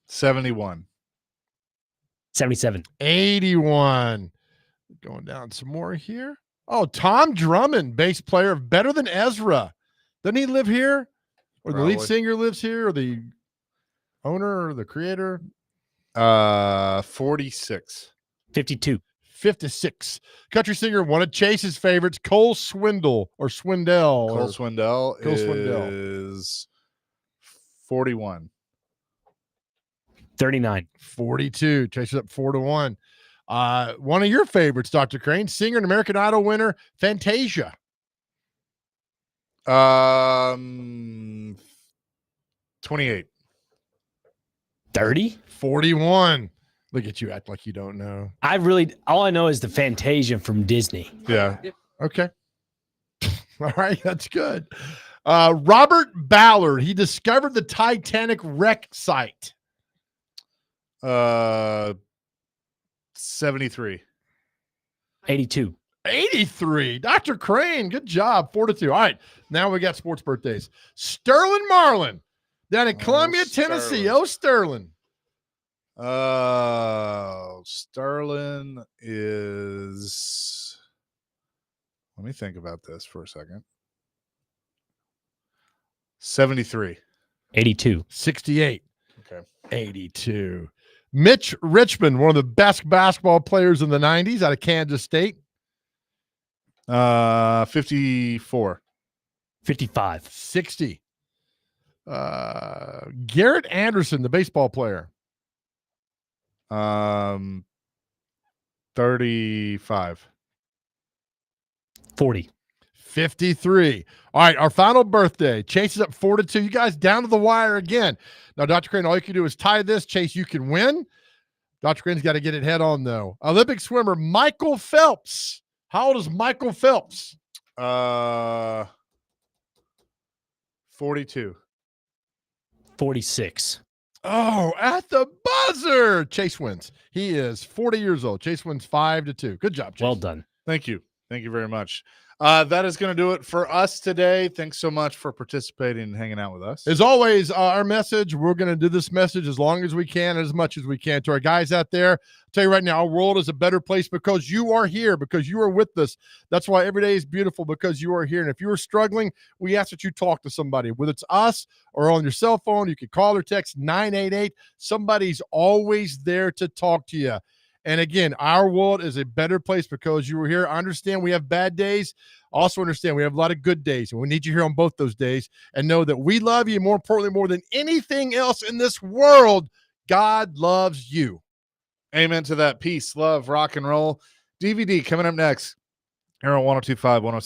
71. 77. 81. Going down some more here. Oh, Tom Drummond, bass player of Better Than Ezra. Doesn't he live here? Or the lead singer lives here? Or the owner or the creator? 46. 52. 56. Country singer, one of Chase's favorites, Cole Swindell. Cole Swindell is 41. 39. 42. Chase's up 4-1. One of your favorites, Dr. Crane, singer and American Idol winner, Fantasia. 28. 30. 41. Look at you, act like you don't know. All I know is the Fantasia from Disney. Yeah. Okay. All right, that's good. Robert Ballard, he discovered the Titanic wreck site. 73. 82. 83. Dr. Crane, good job. 4-2. All right, now we got sports birthdays. Sterling Marlin down in Columbia, Tennessee. Sterling. Oh, Sterling. Sterling is. Let me think about this for a second. 73. 82. 68. Okay. 82. Mitch Richmond, one of the best basketball players in the 90s out of Kansas State. 54. 55. 60. Garrett Anderson, the baseball player. 35. 40. 53. All right, our final birthday. Chase is up 4-2. You guys down to the wire again. Now, Dr. Crane, all you can do is tie this. Chase, you can win. Dr. Crane's got to get it head on, though. Olympic swimmer Michael Phelps. How old is Michael Phelps? 42. 46. Oh, at the buzzer. Chase wins. He is 40 years old. Chase wins 5-2. Good job, Chase. Well done. Thank you. Thank you very much. That is going to do it for us today. Thanks so much for participating and hanging out with us. As always, our message, we're going to do this message as long as we can, as much as we can. To our guys out there, I'll tell you right now, our world is a better place because you are here, because you are with us. That's why every day is beautiful, because you are here. And if you are struggling, we ask that you talk to somebody, whether it's us or on your cell phone. You can call or text 988. Somebody's always there to talk to you. And again, our world is a better place because you were here. I understand we have bad days. Also understand we have a lot of good days, and we need you here on both those days. And know that we love you, more importantly, more than anything else in this world, God loves you. Amen to that. Peace, love, rock and roll. DVD coming up next. Here on 102.5, 106.